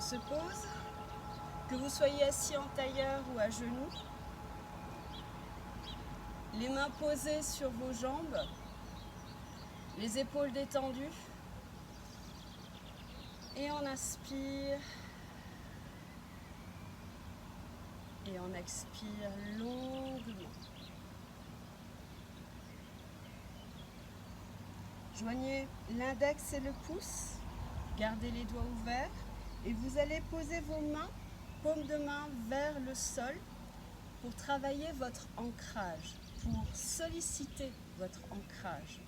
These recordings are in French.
se pose, que vous soyez assis en tailleur ou à genoux. Les mains posées sur vos jambes, les épaules détendues. Et on inspire. Et on expire longuement. Joignez l'index et le pouce, gardez les doigts ouverts et vous allez poser vos mains, paume de main vers le sol pour travailler votre ancrage, pour solliciter votre ancrage.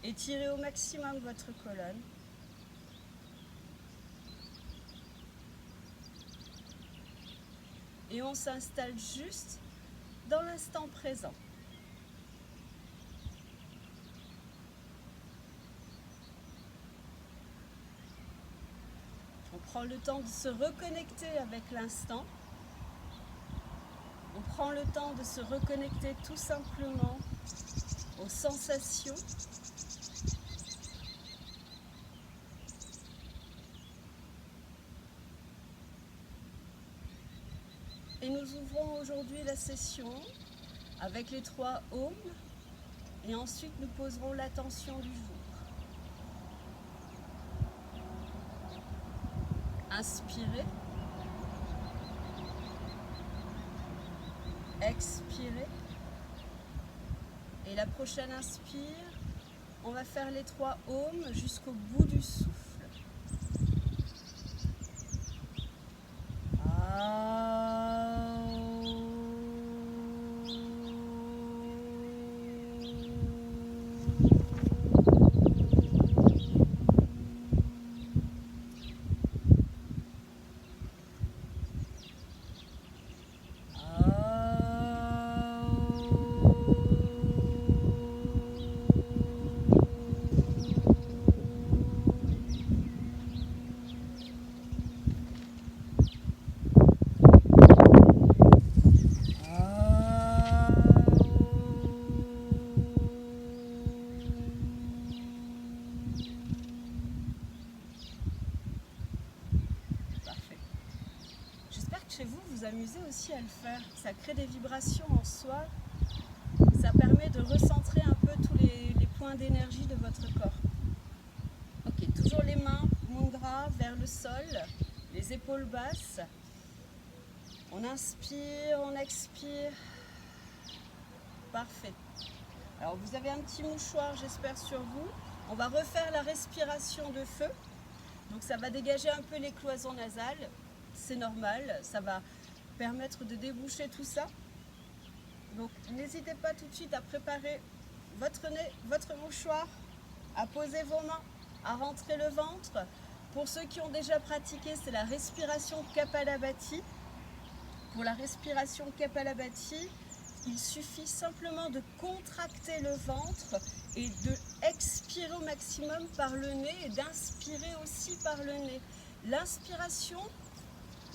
Étirez au maximum votre colonne. Et on s'installe juste dans l'instant présent. On prend le temps de se reconnecter avec l'instant. On prend le temps de se reconnecter tout simplement aux sensations. Et nous ouvrons aujourd'hui la session avec les 3 ohms et ensuite nous poserons l'attention du jour. Inspirez. Expirez. Et la prochaine inspire, on va faire les 3 ohms jusqu'au bout du souffle. Chez vous, vous amusez aussi à le faire. Ça crée des vibrations en soi. Ça permet de recentrer un peu tous les points d'énergie de votre corps. Ok, toujours les mains, mudra, vers le sol, les épaules basses. On inspire, on expire. Parfait. Alors vous avez un petit mouchoir, j'espère, sur vous. On va refaire la respiration de feu. Donc ça va dégager un peu les cloisons nasales. C'est normal, ça va permettre de déboucher tout ça. Donc n'hésitez pas tout de suite à préparer votre nez, votre mouchoir, à poser vos mains, à rentrer le ventre. Pour ceux qui ont déjà pratiqué, c'est la respiration Kapalabhati. Pour la respiration Kapalabhati, il suffit simplement de contracter le ventre et de expirer au maximum par le nez et d'inspirer aussi par le nez. L'inspiration,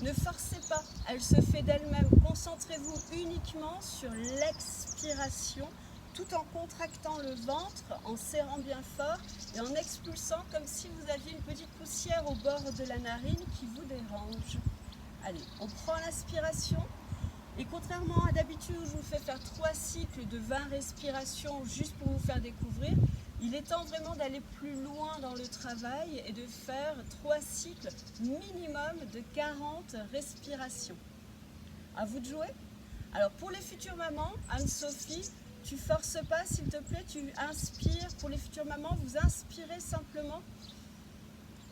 ne forcez pas, elle se fait d'elle-même. Concentrez-vous uniquement sur l'expiration tout en contractant le ventre, en serrant bien fort et en expulsant comme si vous aviez une petite poussière au bord de la narine qui vous dérange. Allez, on prend l'inspiration et contrairement à d'habitude où je vous fais faire 3 cycles de 20 respirations juste pour vous faire découvrir, il est temps vraiment d'aller plus loin dans le travail et de faire 3 cycles minimum de 40 respirations. À vous de jouer. Alors pour les futures mamans, Anne-Sophie, tu forces pas s'il te plaît, tu inspires. Pour les futures mamans, vous inspirez simplement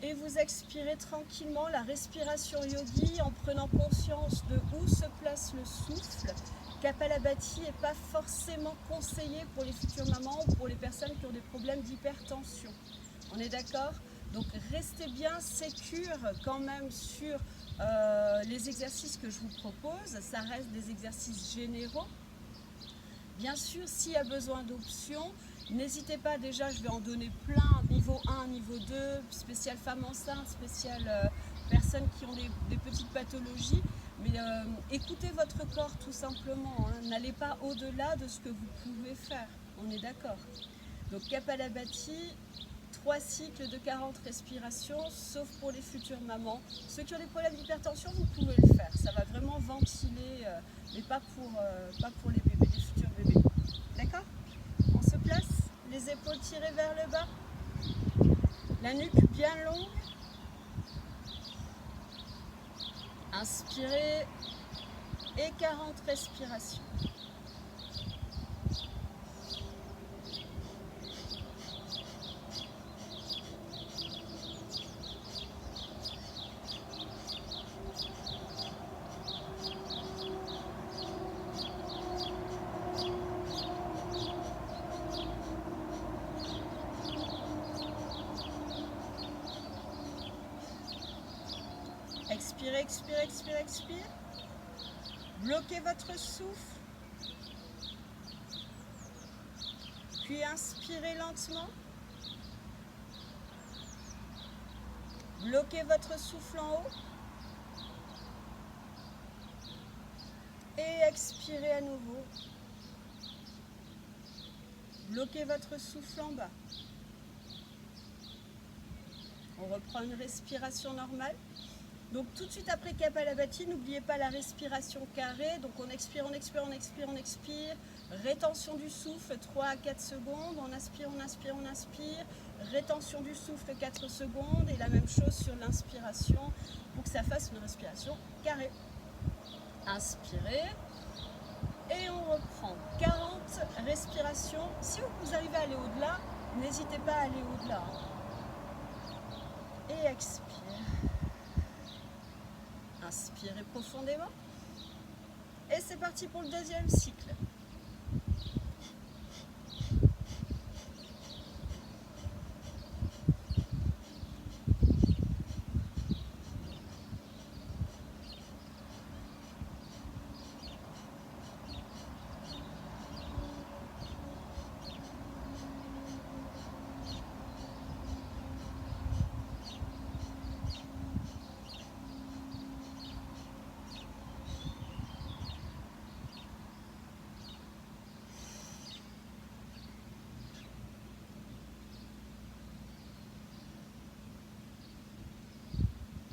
et vous expirez tranquillement la respiration yogi en prenant conscience de où se place le souffle. Kapalabhati n'est pas forcément conseillé pour les futures mamans ou pour les personnes qui ont des problèmes d'hypertension. On est d'accord? Donc restez bien sécure quand même sur les exercices que je vous propose. Ça reste des exercices généraux. Bien sûr, s'il y a besoin d'options, n'hésitez pas, déjà je vais en donner plein, niveau 1, niveau 2, spécial femmes enceintes, spécial personnes qui ont des petites pathologies. Mais écoutez votre corps tout simplement, hein. N'allez pas au-delà de ce que vous pouvez faire, on est d'accord. Donc Kapalabhati, 3 cycles de 40 respirations, sauf pour les futures mamans. Ceux qui ont des problèmes d'hypertension, vous pouvez le faire. Ça va vraiment ventiler, mais pas pour les bébés, les futurs bébés. D'accord? On se place, les épaules tirées vers le bas, la nuque bien longue. Inspirez et 40 respirations. Expirez, expirez, expirez, expirez. Bloquez votre souffle. Puis inspirez lentement. Bloquez votre souffle en haut. Et expirez à nouveau. Bloquez votre souffle en bas. On reprend une respiration normale. Donc tout de suite après Kapalabhati, n'oubliez pas la respiration carrée. Donc on expire, on expire, on expire, on expire. Rétention du souffle 3 à 4 secondes. On inspire, on inspire, on inspire. Rétention du souffle 4 secondes. Et la même chose sur l'inspiration pour que ça fasse une respiration carrée. Inspirez. Et on reprend 40 respirations. Si vous arrivez à aller au-delà, n'hésitez pas à aller au-delà. Et expire. Inspirez profondément. Et c'est parti pour le deuxième cycle.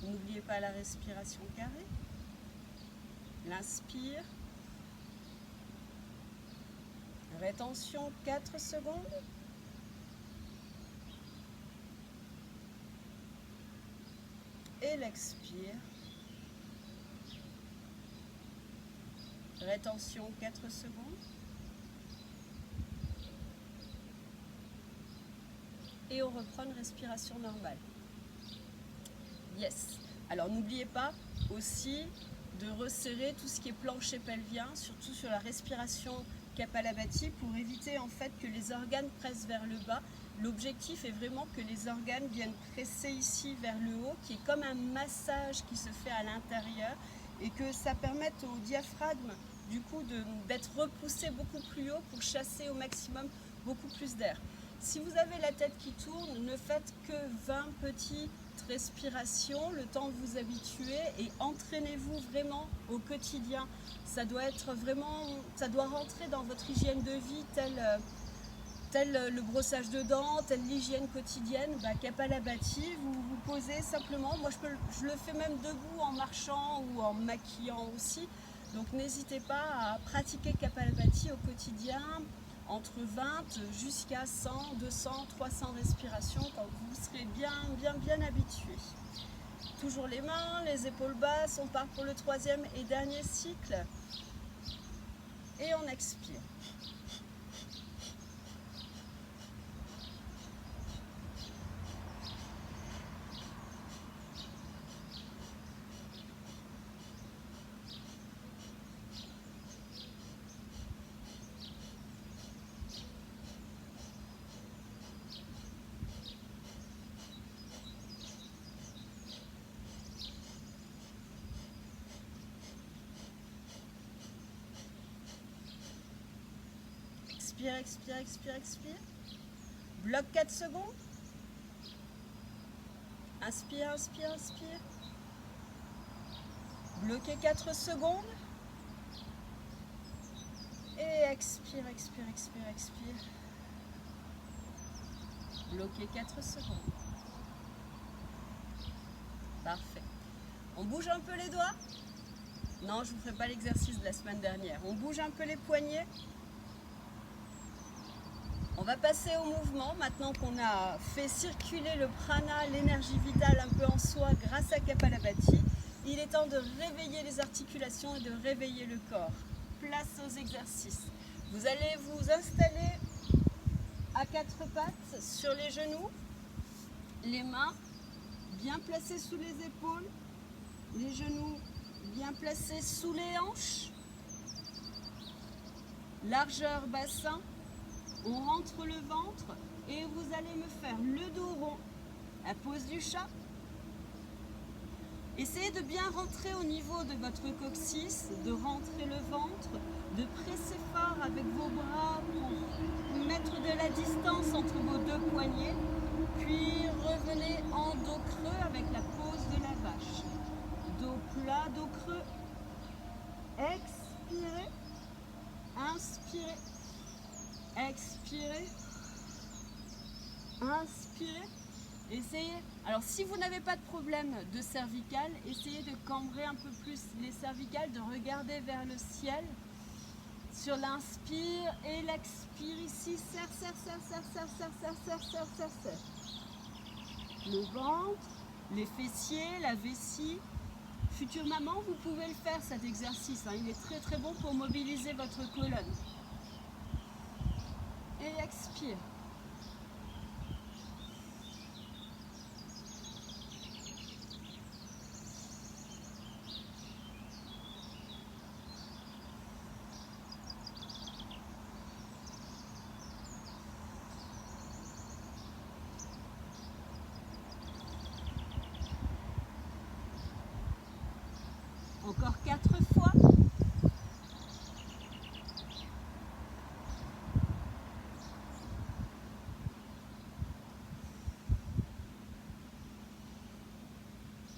N'oubliez pas la respiration carrée. L'inspire. Rétention 4 secondes. Et l'expire. Rétention 4 secondes. Et on reprend une respiration normale. Yes. Alors n'oubliez pas aussi de resserrer tout ce qui est plancher pelvien, surtout sur la respiration Kapalabhati, pour éviter en fait que les organes pressent vers le bas. L'objectif est vraiment que les organes viennent presser ici vers le haut, qui est comme un massage qui se fait à l'intérieur, et que ça permette au diaphragme du coup d'être repoussé beaucoup plus haut pour chasser au maximum beaucoup plus d'air. Si vous avez la tête qui tourne, ne faites que 20 petites respirations, le temps de vous habituer, et entraînez-vous vraiment au quotidien. Ça doit être vraiment, ça doit rentrer dans votre hygiène de vie, tel le brossage de dents, telle l'hygiène quotidienne. Kapalabhati, vous vous posez simplement, moi je le fais même debout en marchant ou en maquillant aussi, donc n'hésitez pas à pratiquer Kapalabhati au quotidien, entre 20 jusqu'à 100, 200, 300 respirations quand vous serez bien habitué. Toujours les mains, les épaules basses, on part pour le troisième et dernier cycle. Et on expire. Expire, expire, expire, expire. Bloque 4 secondes. Inspire, inspire, inspire. Bloquez 4 secondes. Et expire, expire, expire, expire. Bloquez 4 secondes. Parfait. On bouge un peu les doigts? Non, je ne vous ferai pas l'exercice de la semaine dernière. On bouge un peu les poignets. On va passer au mouvement. Maintenant qu'on a fait circuler le prana, l'énergie vitale un peu en soi grâce à Kapalabhati, il est temps de réveiller les articulations et de réveiller le corps. Place aux exercices. Vous allez vous installer à 4 pattes sur les genoux, les mains bien placées sous les épaules, les genoux bien placés sous les hanches, largeur bassin, on rentre le ventre et vous allez me faire le dos rond, la pose du chat. Essayez de bien rentrer au niveau de votre coccyx, de rentrer le ventre, de presser fort avec vos bras pour mettre de la distance entre vos deux poignets, puis revenez en dos creux avec la pose de la vache. Dos plat, dos creux. Expirez, inspirez, expirez, inspirez. Essayez. Alors si vous n'avez pas de problème de cervical, essayez de cambrer un peu plus les cervicales, de regarder vers le ciel. Sur l'inspire et l'expire ici, serre, serre, serre, serre, serre, serre, serre, serre, serre, serre, serre. Le ventre, les fessiers, la vessie. Future maman, vous pouvez le faire cet exercice, hein. Il est très très bon pour mobiliser votre colonne. Et expire. Encore 4 fois.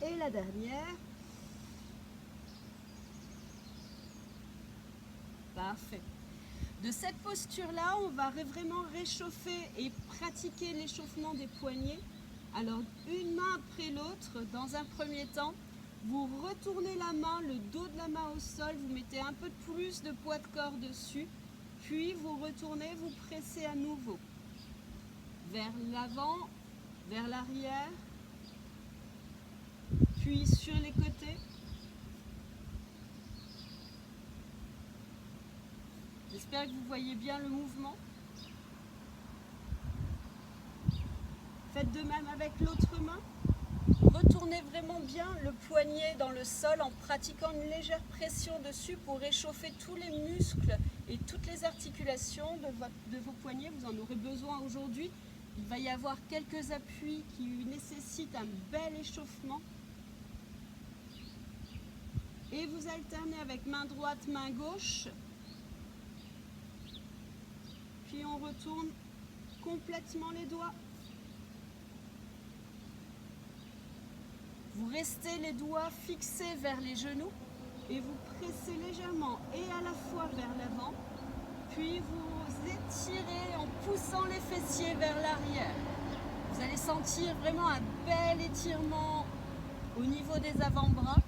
Et la dernière. Parfait. De cette posture-là, on va vraiment réchauffer et pratiquer l'échauffement des poignets. Alors, une main après l'autre, dans un premier temps. Vous retournez la main, le dos de la main au sol, vous mettez un peu plus de poids de corps dessus, puis vous retournez, vous pressez à nouveau. Vers l'avant, vers l'arrière, puis sur les côtés. J'espère que vous voyez bien le mouvement. Faites de même avec l'autre main. Retournez vraiment bien le poignet dans le sol en pratiquant une légère pression dessus pour réchauffer tous les muscles et toutes les articulations de vos poignets. Vous en aurez besoin aujourd'hui. Il va y avoir quelques appuis qui nécessitent un bel échauffement. Et vous alternez avec main droite, main gauche. Puis on retourne complètement les doigts. Vous restez les doigts fixés vers les genoux et vous pressez légèrement et à la fois vers l'avant, puis vous étirez en poussant les fessiers vers l'arrière. Vous allez sentir vraiment un bel étirement au niveau des avant-bras,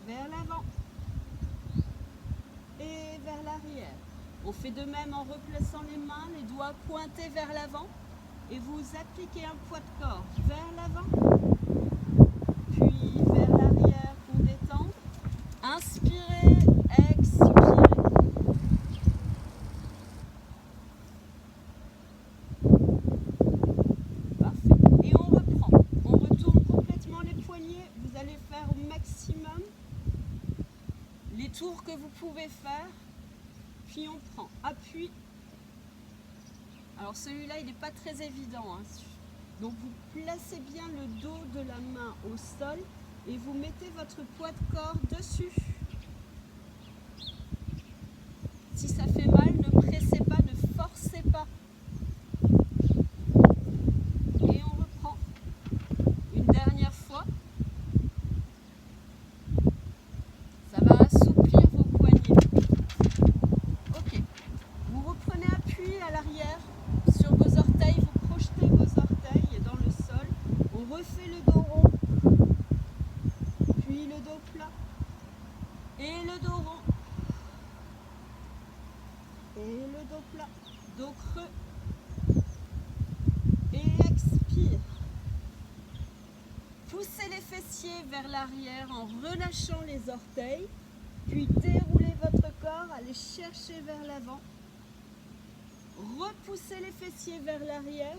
vers l'avant et vers l'arrière. On fait de même en replaçant les mains, les doigts pointés vers l'avant. Et vous appliquez un poids de corps vers l'avant, puis vers l'arrière pour détendre. Inspirez, expirez. Parfait. Et on reprend. On retourne complètement les poignets. Vous allez faire au maximum les tours que vous pouvez faire. Puis on prend appui. Alors celui-là, il n'est pas très évident, hein. Donc vous placez bien le dos de la main au sol et vous mettez votre poids de corps dessus. Si ça fait mal, ne pressez pas, ne forcez pas. Et on reprend. Une dernière fois. Ça va assouplir vos poignets. Ok. Vous reprenez appui à l'arrière. Et le dos rond. Et le dos plat. Dos creux. Et expire. Poussez les fessiers vers l'arrière en relâchant les orteils. Puis déroulez votre corps, allez chercher vers l'avant. Repoussez les fessiers vers l'arrière.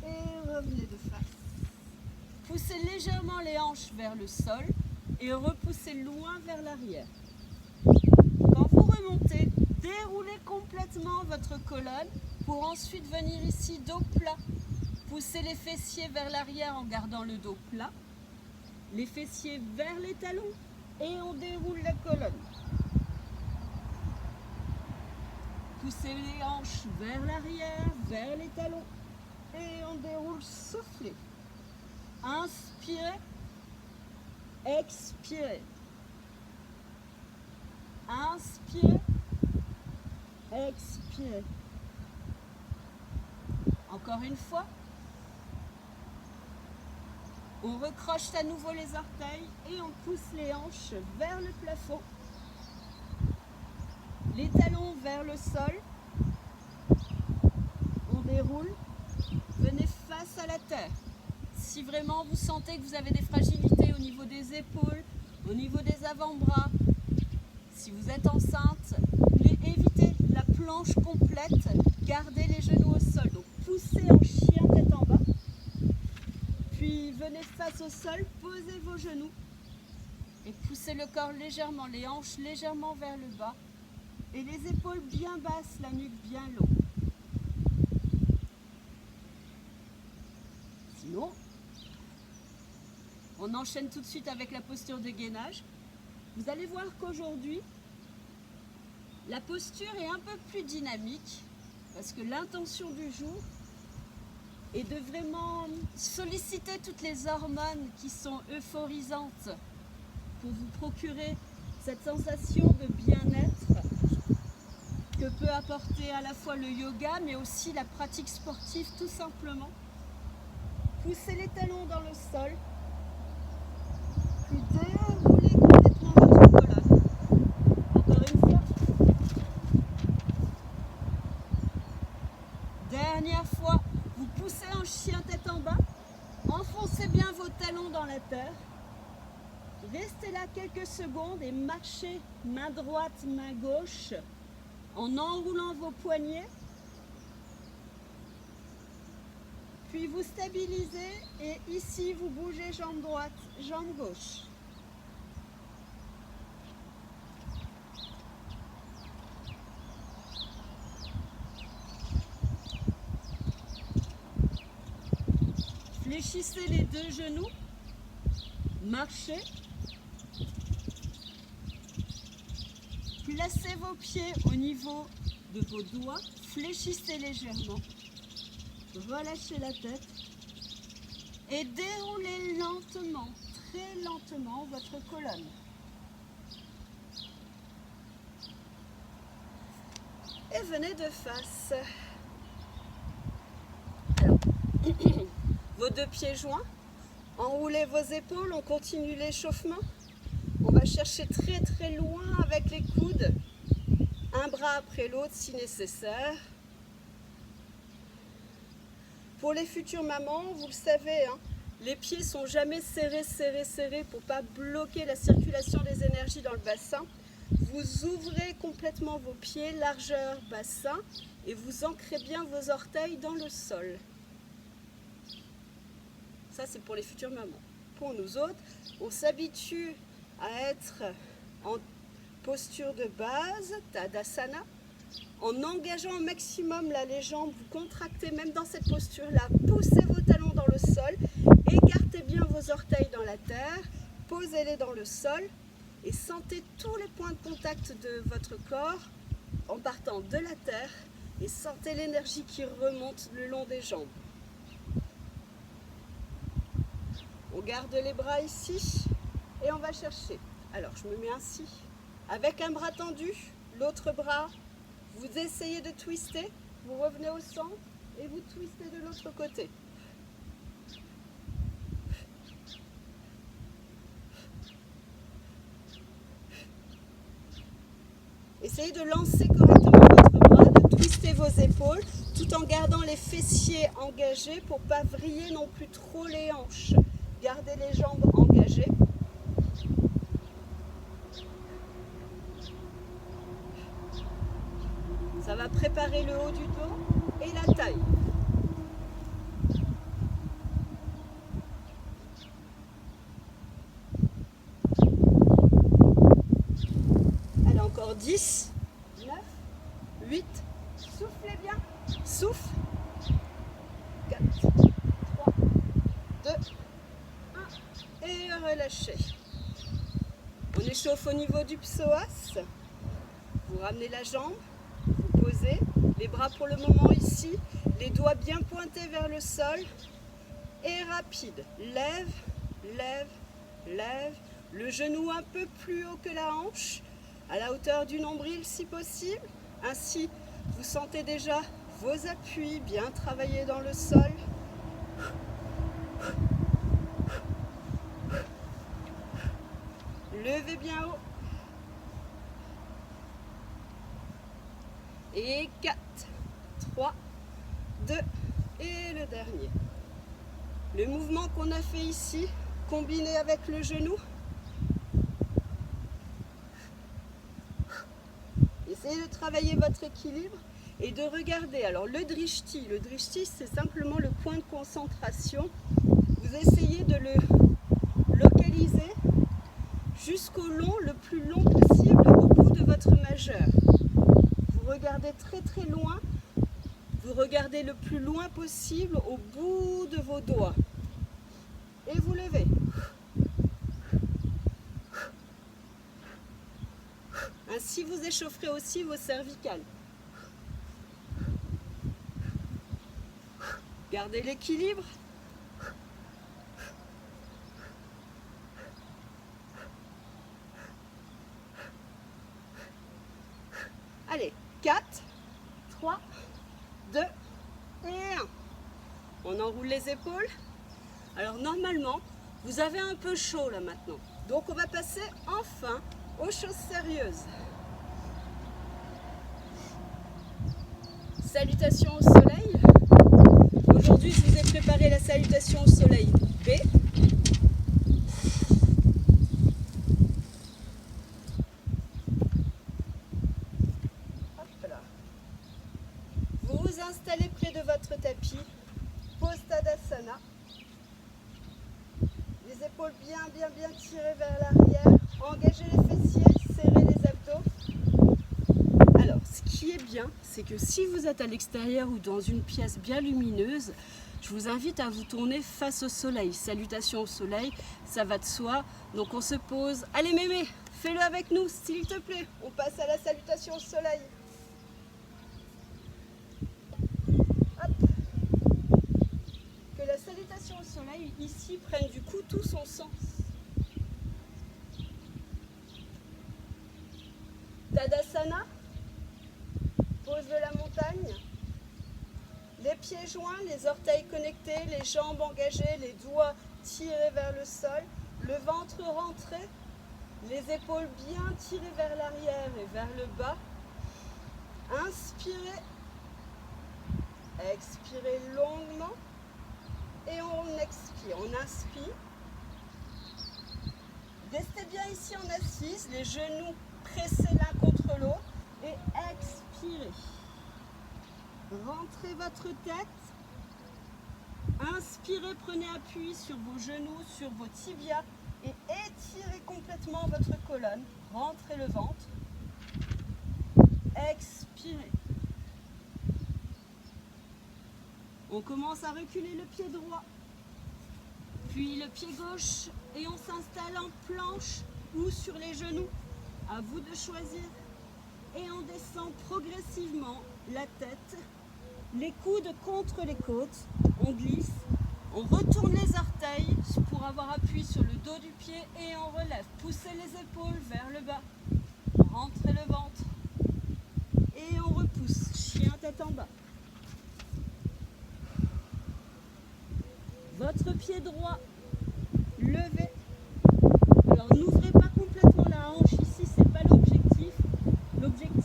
Et revenez de face. Poussez légèrement les hanches vers le sol et repoussez loin vers l'arrière. Quand vous remontez, déroulez complètement votre colonne pour ensuite venir ici dos plat. Poussez les fessiers vers l'arrière en gardant le dos plat. Les fessiers vers les talons et on déroule la colonne. Poussez les hanches vers l'arrière, vers les talons et on déroule, soufflez. Inspirez, expirez. Inspirez, expirez. Encore une fois. On recroche à nouveau les orteils et on pousse les hanches vers le plafond. Les talons vers le sol. On déroule. Venez face à la terre. Si vraiment vous sentez que vous avez des fragilités au niveau des épaules, au niveau des avant-bras, si vous êtes enceinte, évitez la planche complète. Gardez les genoux au sol. Donc poussez en chien tête en bas. Puis venez face au sol, posez vos genoux et poussez le corps légèrement, les hanches légèrement vers le bas et les épaules bien basses, la nuque bien longue. Sinon, on enchaîne tout de suite avec la posture de gainage. Vous allez voir qu'aujourd'hui, la posture est un peu plus dynamique parce que l'intention du jour et de vraiment solliciter toutes les hormones qui sont euphorisantes pour vous procurer cette sensation de bien-être que peut apporter à la fois le yoga mais aussi la pratique sportive tout simplement. Poussez les talons dans le sol, puis déroulez complètement votre colonne. Encore une fois. Dernière fois. Vous poussez en chien tête en bas, enfoncez bien vos talons dans la terre, restez là quelques secondes et marchez main droite, main gauche en enroulant vos poignets, puis vous stabilisez et ici vous bougez jambe droite, jambe gauche. Fléchissez les deux genoux, marchez, placez vos pieds au niveau de vos doigts, fléchissez légèrement, relâchez la tête et déroulez lentement, très lentement votre colonne. Et venez de face. Alors, vos deux pieds joints, enroulez vos épaules, on continue l'échauffement. On va chercher très très loin avec les coudes, un bras après l'autre si nécessaire. Pour les futures mamans, vous le savez, hein, les pieds sont jamais serrés, serrés, serrés pour ne pas bloquer la circulation des énergies dans le bassin. Vous ouvrez complètement vos pieds, largeur bassin, et vous ancrez bien vos orteils dans le sol. Ça, c'est pour les futures mamans. Pour nous autres, on s'habitue à être en posture de base, Tadasana, en engageant au maximum là, les jambes, vous contractez même dans cette posture-là, poussez vos talons dans le sol, écartez bien vos orteils dans la terre, posez-les dans le sol et sentez tous les points de contact de votre corps en partant de la terre et sentez l'énergie qui remonte le long des jambes. On garde les bras ici et on va chercher. Alors je me mets ainsi, avec un bras tendu, l'autre bras, vous essayez de twister, vous revenez au centre et vous twistez de l'autre côté. Essayez de lancer correctement votre bras, de twister vos épaules, tout en gardant les fessiers engagés pour ne pas vriller non plus trop les hanches. Gardez les jambes engagées. Ça va préparer le haut du dos et la taille. Allez, encore 10, 9, 8, soufflez bien, souffle. 4, 3, 2, 1 et relâchez. On échauffe au niveau du psoas. Vous ramenez la jambe. Posez, les bras pour le moment ici, les doigts bien pointés vers le sol et rapide. Lève, lève, lève, le genou un peu plus haut que la hanche, à la hauteur du nombril si possible. Ainsi, vous sentez déjà vos appuis bien travaillés dans le sol. Levez bien haut. Et 4, 3, 2 et le dernier. Le mouvement qu'on a fait ici, combiné avec le genou. Essayez de travailler votre équilibre et de regarder. Alors le drishti c'est simplement le point de concentration. Vous essayez de le localiser jusqu'au long, le plus long possible au bout de votre majeur. Vous regardez très très loin, vous regardez le plus loin possible au bout de vos doigts. Et vous levez. Ainsi vous échaufferez aussi vos cervicales. Gardez l'équilibre. Allez, 4, 3, 2 et 1. On enroule les épaules. Alors normalement, vous avez un peu chaud là maintenant. Donc on va passer enfin aux choses sérieuses. Salutation au soleil. Aujourd'hui, je vous ai préparé la salutation au soleil B. Vous vous installez près de votre tapis, pose Tadasana. Les épaules bien tirées vers l'arrière, engagez les fessiers, serrez les abdos. Alors, ce qui est bien, c'est que si vous êtes à l'extérieur ou dans une pièce bien lumineuse, je vous invite à vous tourner face au soleil. Salutation au soleil, ça va de soi. Donc on se pose. Allez mémé, fais-le avec nous, s'il te plaît. On passe à la salutation au soleil. Que la salutation au soleil ici prenne du coup tout son sens. Tadasana, pose de la montagne, les pieds joints, les orteils connectés, les jambes engagées, les doigts tirés vers le sol, le ventre rentré, les épaules bien tirées vers l'arrière et vers le bas. Inspirez, expirez longuement. Et on expire, on inspire. Restez bien ici en assise, les genoux pressés l'un contre l'autre et expirez. Rentrez votre tête. Inspirez, prenez appui sur vos genoux, sur vos tibias et étirez complètement votre colonne. Rentrez le ventre. Expirez. On commence à reculer le pied droit, puis le pied gauche et on s'installe en planche ou sur les genoux. À vous de choisir. Et on descend progressivement la tête, les coudes contre les côtes. On glisse, on retourne les orteils pour avoir appui sur le dos du pied et on relève. Poussez les épaules vers le bas. Rentrez le ventre. Et on repousse. Chien tête en bas. Votre pied droit, levez. Alors n'ouvrez pas complètement la hanche ici, c'est pas l'objectif. L'objectif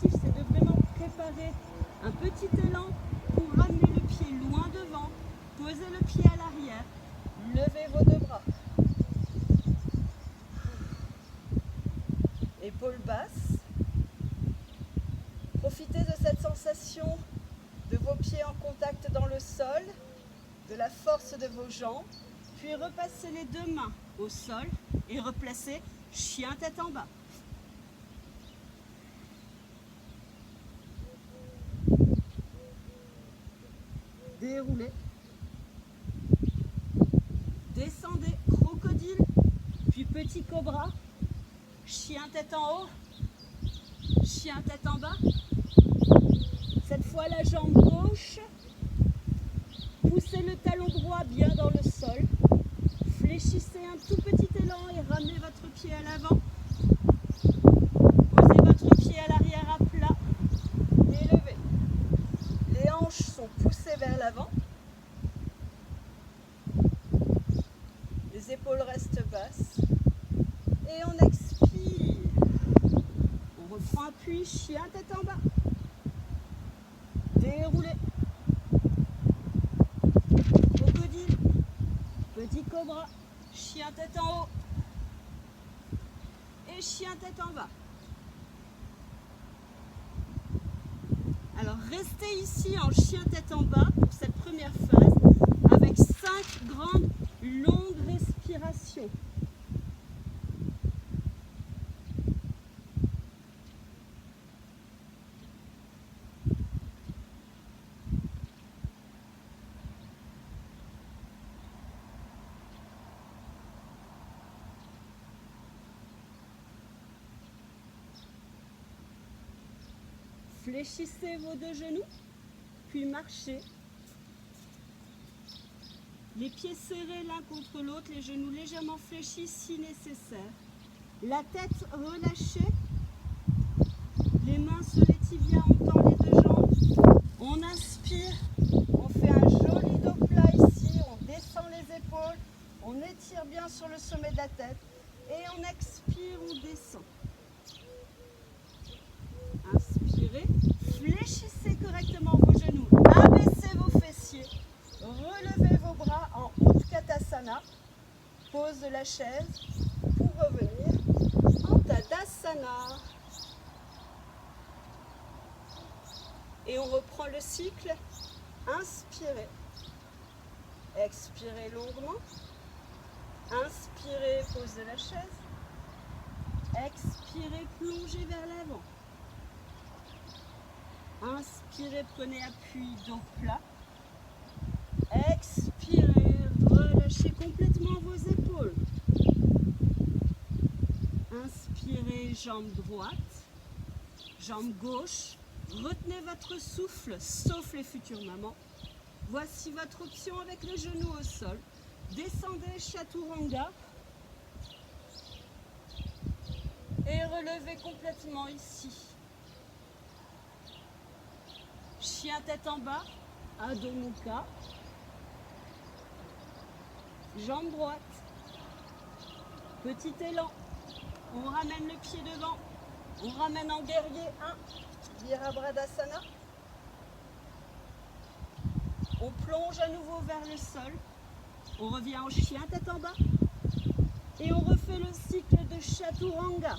force de vos jambes, puis repassez les deux mains au sol et replacez chien tête en bas. Déroulez. Descendez, crocodile, puis petit cobra, chien tête en haut, chien tête en bas. Cette fois la jambe gauche, poussez le talon droit bien dans le sol, fléchissez un tout petit élan et ramenez votre pied à l'avant. Posez votre pied à l'arrière à plat et levez. Les hanches sont poussées vers l'avant. Les épaules restent basses. Et on expire. On reprend appui, chien tête en bas. Déroulez. Crocodile. Petit cobra. Chien tête en haut. Et chien tête en bas. Alors restez ici en chien tête en bas pour cette première phase avec 5 grandes longues respirations. Fléchissez vos deux genoux, puis marchez. Les pieds serrés l'un contre l'autre, les genoux légèrement fléchis si nécessaire. La tête relâchée, les mains sur les tibias, on tend les deux jambes. On inspire, on fait un joli dos plat ici, on descend les épaules, on étire bien sur le sommet de la tête et on expire, on descend. Inspirez, fléchissez correctement vos genoux, abaissez vos fessiers, relevez vos bras en Utkatasana, pose de la chaise pour revenir en Tadasana. Et on reprend le cycle, inspirez, expirez longuement, inspirez, pose de la chaise, expirez, plongez vers l'avant. Inspirez, prenez appui, dos plat. Expirez, relâchez complètement vos épaules. Inspirez, jambe droite, jambe gauche. Retenez votre souffle, sauf les futures mamans. Voici votre option avec les genoux au sol. Descendez, chaturanga. Et relevez complètement ici. Chien tête en bas, Adho Mukha. Jambe droite. Petit élan. On ramène le pied devant. On ramène en guerrier 1. Virabhadasana. On plonge à nouveau vers le sol. On revient en chien tête en bas. Et on refait le cycle de chaturanga.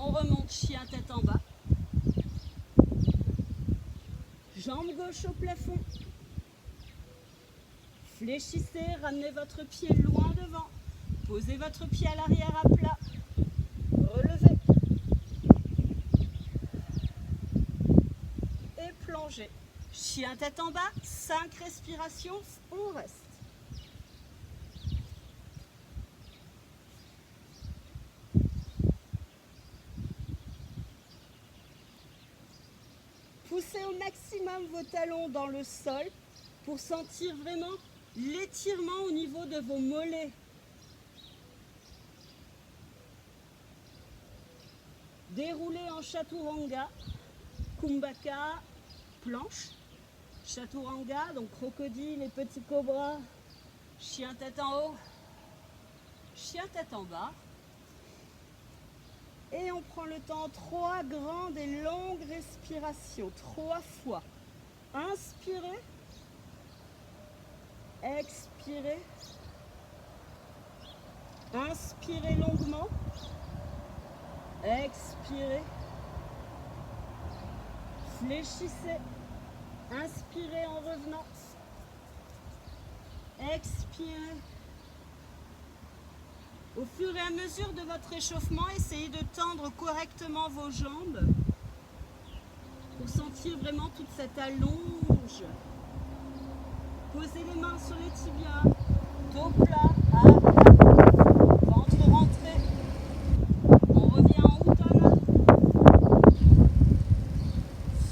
On remonte chien tête en bas. Jambe gauche au plafond. Fléchissez, ramenez votre pied loin devant. Posez votre pied à l'arrière à plat. Relevez. Et plongez. Chien tête en bas, 5 respirations, on reste. Poussez au maximum vos talons dans le sol pour sentir vraiment l'étirement au niveau de vos mollets. Déroulez en chaturanga, kumbhaka, planche. Chaturanga, donc crocodile et petit cobra. Chien tête en haut, chien tête en bas. Et on prend le temps, 3 grandes et longues respirations, 3 fois. Inspirez, expirez, inspirez longuement, expirez, Fléchissez. Inspirez en revenant. Expirez. Au fur et à mesure de votre échauffement, essayez de tendre correctement vos jambes pour sentir vraiment toute cette allonge. Posez les mains sur les tibias, dos plat, à plat, ventre rentré. On revient en Uttanasana.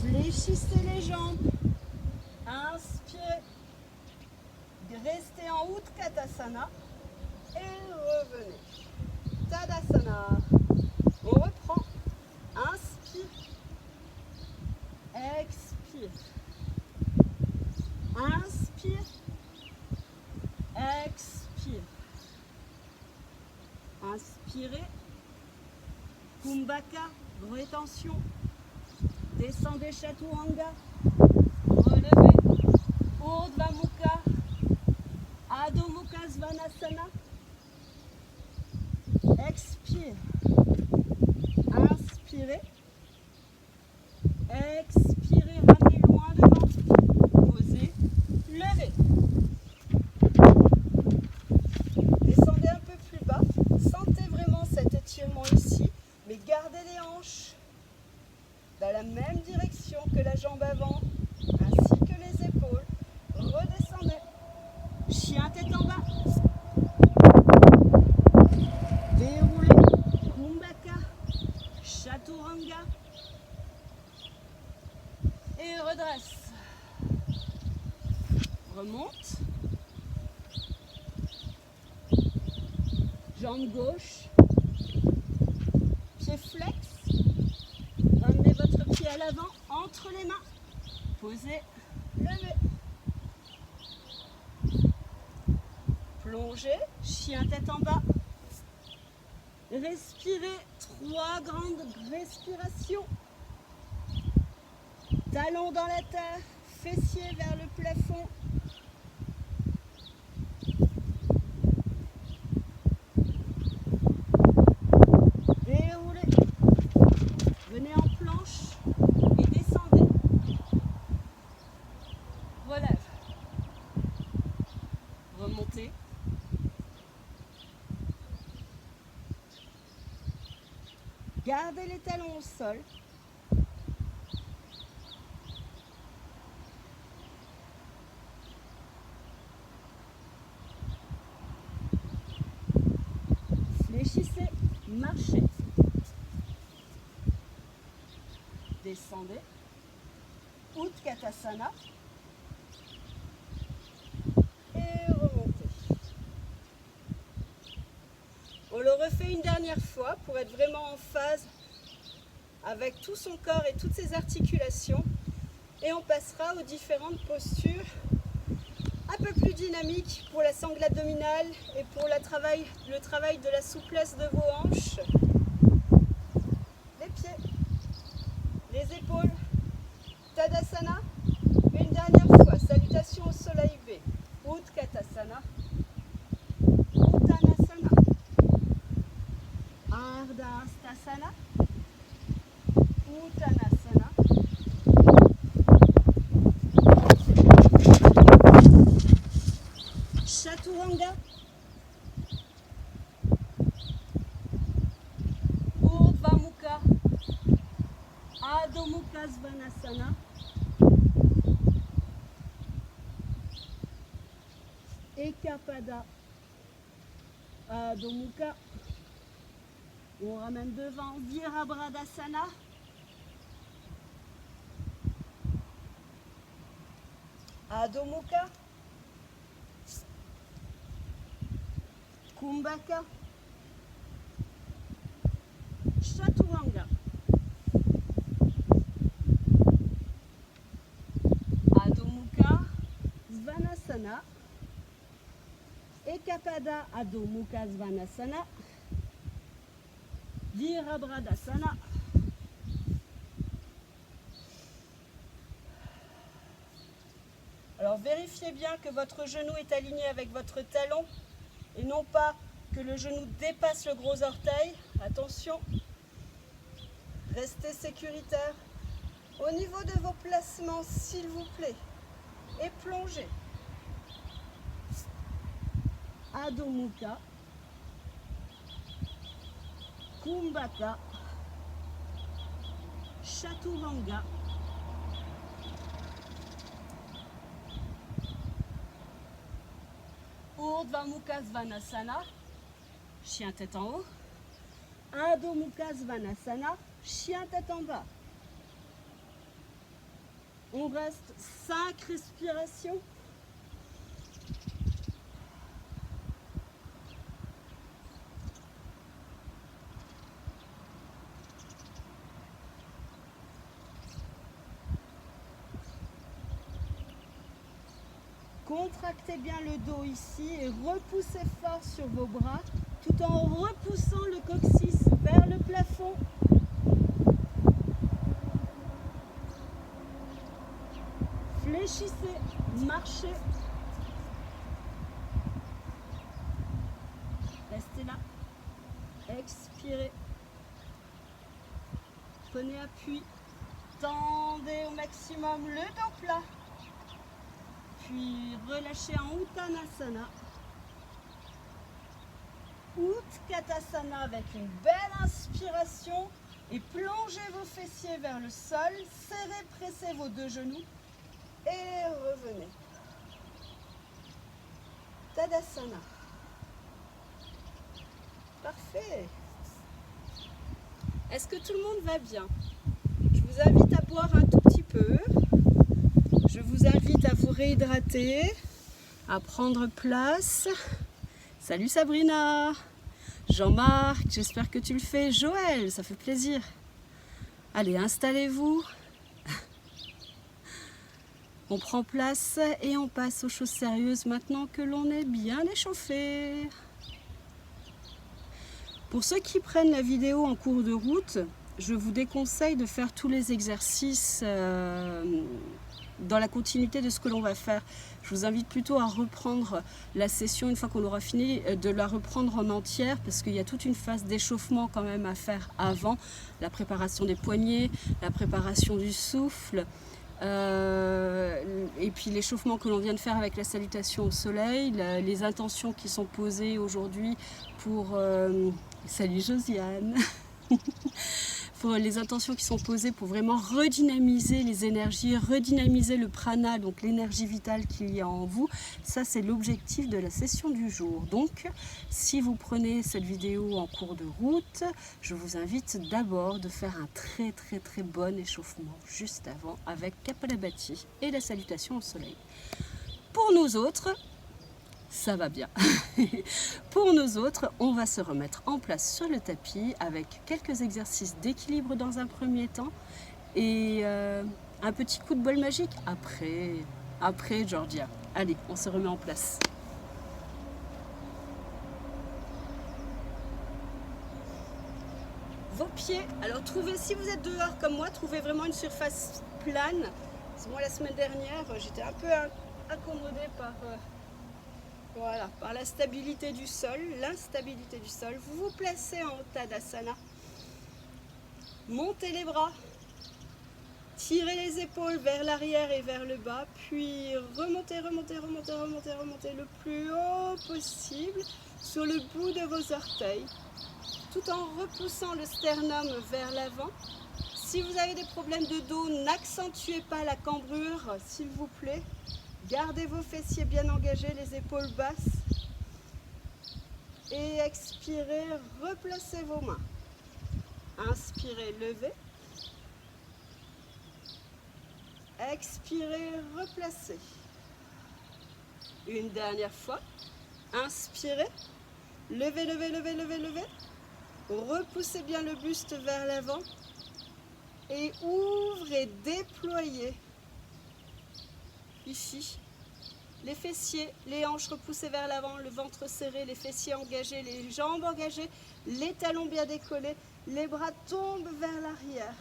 Fléchissez les jambes. Inspirez. Restez en Utkatasana et revenez. Tadasana. On reprend. Inspire. Expire. Inspire. Expire. Inspirez. Kumbhaka, rétention. Descendez Chaturanga. Relevez. Urdhva Mukha. Adho Mukha Svanasana. Expire. Inspirez. Expirez. Ramenez loin devant. Posez. Levez. Descendez un peu plus bas. Sentez vraiment cet étirement ici. Mais gardez les hanches dans la même direction que la jambe avant, ainsi que les épaules. Redescendez. Chien tête en bas. Déroulez. Kumbhaka. Chaturanga. Et redresse. Remonte. Jambe gauche. Pied flex. Ramenez votre pied à l'avant entre les mains. Posez. Levez. Plongez. Chien tête en bas. Respirez. 3 grandes respirations. Talons dans la terre. Fessiers vers le plafond. Déroulez. Venez en planche et descendez. Relève. Remontez. Gardez les talons au sol. Fléchissez, marchez. Descendez. Utkatasana. Et remontez. On le refait une dernière fois pour être vraiment en phase avec tout son corps et toutes ses articulations. Et on passera aux différentes postures un peu plus dynamiques pour la sangle abdominale et pour le travail de la souplesse de vos hanches. Les pieds, les épaules, Tadasana. Une dernière fois, salutation au soleil V. Utkatasana. Uttanasana. Ardha Hastasana. Uttanasana. Chaturanga. Urdhva Mukha. Adho Mukha Svanasana. Ekapada. Adho Mukha. On ramène devant Virabhadasana. Adho Mukha. Kumbhaka. Chaturanga. Adho Mukha Svanasana. Ekapada Adho Mukha Svanasana. Virabhadasana. Alors vérifiez bien que votre genou est aligné avec votre talon et non pas que le genou dépasse le gros orteil. Attention, restez sécuritaire. Au niveau de vos placements, s'il vous plaît, et plongez. Adho Mukha, Kumbhaka, Chaturanga, Urdhva Mukha Svanasana, chien tête en haut, Adho Mukha Svanasana, chien tête en bas. On reste 5 respirations. Contractez bien le dos ici et repoussez fort sur vos bras tout en repoussant le coccyx vers le plafond. Fléchissez, marchez. Restez là. Expirez. Prenez appui. Tendez au maximum le dos plat. Puis relâchez en Uttanasana. Utkatasana avec une belle inspiration. Et plongez vos fessiers vers le sol. Serrez, pressez vos 2 genoux. Et revenez. Tadasana. Parfait. Est-ce que tout le monde va bien? Je vous invite à boire un tout petit peu. Je vous invite à vous réhydrater, à prendre place. Salut Sabrina, Jean-Marc, j'espère que tu le fais. Joël, ça fait plaisir. Allez, installez-vous. On prend place et on passe aux choses sérieuses maintenant que l'on est bien échauffé. Pour ceux qui prennent la vidéo en cours de route, je vous déconseille de faire tous les exercices dans la continuité de ce que l'on va faire. Je vous invite plutôt à reprendre la session une fois qu'on aura fini, de la reprendre en entière parce qu'il y a toute une phase d'échauffement quand même à faire avant, la préparation des poignets, la préparation du souffle, et puis l'échauffement que l'on vient de faire avec la salutation au soleil, les intentions qui sont posées aujourd'hui pour... salut Josiane pour les intentions qui sont posées pour vraiment redynamiser les énergies, redynamiser le prana, donc l'énergie vitale qu'il y a en vous. Ça, c'est l'objectif de la session du jour. Donc, si vous prenez cette vidéo en cours de route, je vous invite d'abord de faire un très bon échauffement juste avant avec Kapalabhati et la salutation au soleil. Pour nous autres, ça va bien. Pour nous autres, on va se remettre en place sur le tapis avec quelques exercices d'équilibre dans un premier temps et un petit coup de bol magique après Georgia. Allez, on se remet en place. Vos pieds, alors trouvez, si vous êtes dehors comme moi, trouvez vraiment une surface plane. Moi la semaine dernière, j'étais un peu incommodée par la stabilité du sol, l'instabilité du sol. Vous vous placez en Tadasana. Montez les bras. Tirez les épaules vers l'arrière et vers le bas. Puis remontez le plus haut possible sur le bout de vos orteils. Tout en repoussant le sternum vers l'avant. Si vous avez des problèmes de dos, n'accentuez pas la cambrure, s'il vous plaît. Gardez vos fessiers bien engagés, les épaules basses. Et expirez, replacez vos mains. Inspirez, levez. Expirez, replacez. Une dernière fois. Inspirez. Levez. Repoussez bien le buste vers l'avant. Et ouvrez, déployez. Ici, les fessiers, les hanches repoussées vers l'avant, le ventre serré, les fessiers engagés, les jambes engagées, les talons bien décollés, les bras tombent vers l'arrière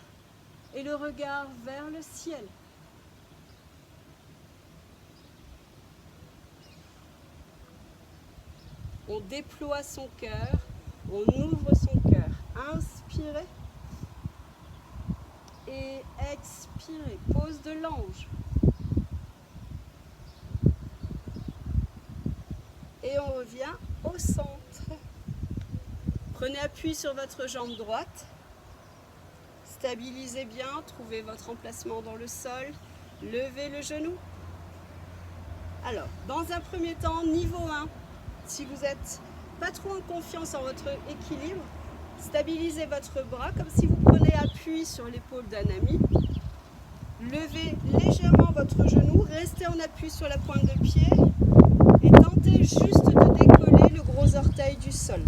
et le regard vers le ciel. On déploie son cœur, on ouvre son cœur. Inspirez. Et expirez, pose de l'ange. Et on revient au centre. Prenez appui sur votre jambe droite. Stabilisez bien, trouvez votre emplacement dans le sol. Levez le genou. Alors, dans un premier temps, niveau 1, si vous n'êtes pas trop en confiance en votre équilibre, stabilisez votre bras comme si vous preniez appui sur l'épaule d'un ami. Levez légèrement votre genou, restez en appui sur la pointe de pied et tentez juste de décoller le gros orteil du sol.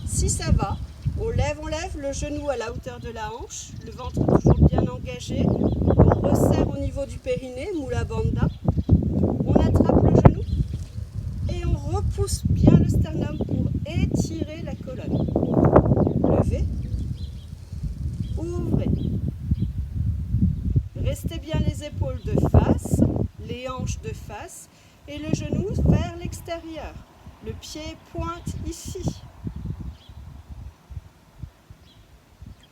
Si ça va, on lève le genou à la hauteur de la hanche, le ventre toujours bien engagé, on resserre au niveau du périnée, Mula Bandha, on attrape le genou et on repousse bien le sternum pour étirer la colonne. Levez, ouvrez, restez bien les épaules de face, les hanches de face et le genou vers l'extérieur. Le pied pointe ici.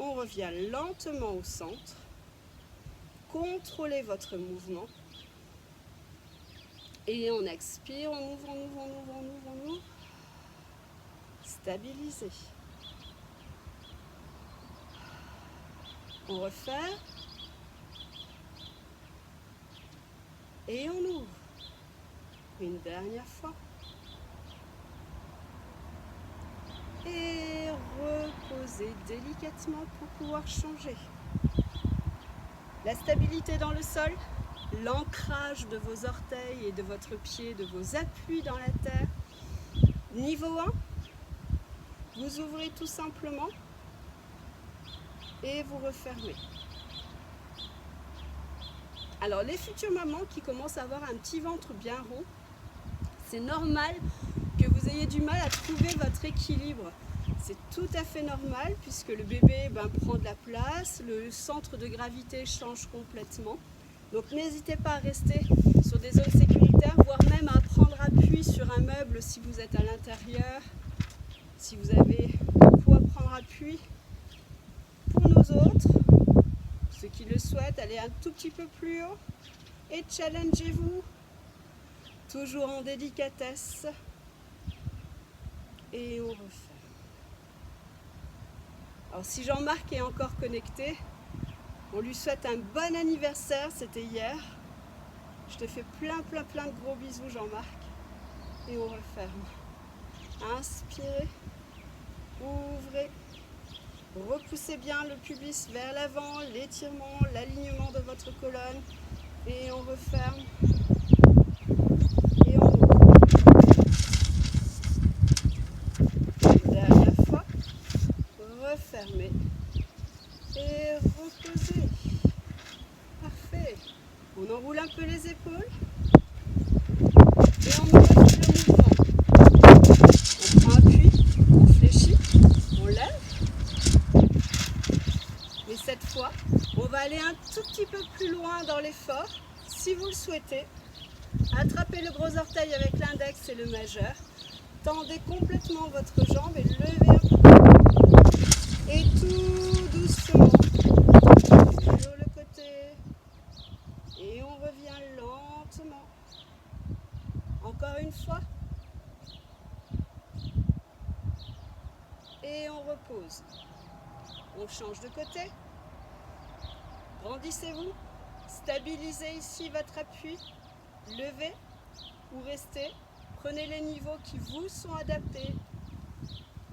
On revient lentement au centre. Contrôlez votre mouvement. Et on expire, on ouvre, on ouvre, on ouvre, on ouvre, on ouvre. Stabilisez. On refait. Et on ouvre. Une dernière fois. Et reposez délicatement pour pouvoir changer. La stabilité dans le sol, l'ancrage de vos orteils et de votre pied, de vos appuis dans la terre. Niveau 1, vous ouvrez tout simplement et vous refermez. Alors les futures mamans qui commencent à avoir un petit ventre bien rond, c'est normal que vous ayez du mal à trouver votre équilibre. C'est tout à fait normal puisque le bébé prend de la place, le centre de gravité change complètement. Donc n'hésitez pas à rester sur des zones sécuritaires, voire même à prendre appui sur un meuble si vous êtes à l'intérieur, si vous avez de quoi prendre appui. Pour nous autres, ceux qui le souhaitent, allez un tout petit peu plus haut et challengez-vous, toujours en délicatesse. Et on refait. Alors si Jean-Marc est encore connecté, on lui souhaite un bon anniversaire, c'était hier. Je te fais plein de gros bisous Jean-Marc. Et on referme. Inspirez, ouvrez, repoussez bien le pubis vers l'avant, l'étirement, l'alignement de votre colonne. Et on referme. Et on ouvre. Une dernière fois. Refermez. Et reposez. Parfait. On enroule un peu les épaules. Et on modifie le mouvement. On prend appui, on fléchit, on lève. Mais cette fois, on va aller un tout petit peu plus loin dans l'effort. Si vous le souhaitez, attrapez le gros orteil avec l'index et le majeur. Tendez complètement votre jambe et levez un peu. Et tout doucement sur le côté. Et on revient lentement. Encore une fois. Et on repose. On change de côté. Grandissez-vous. Stabilisez ici votre appui. Levez ou restez. Prenez les niveaux qui vous sont adaptés.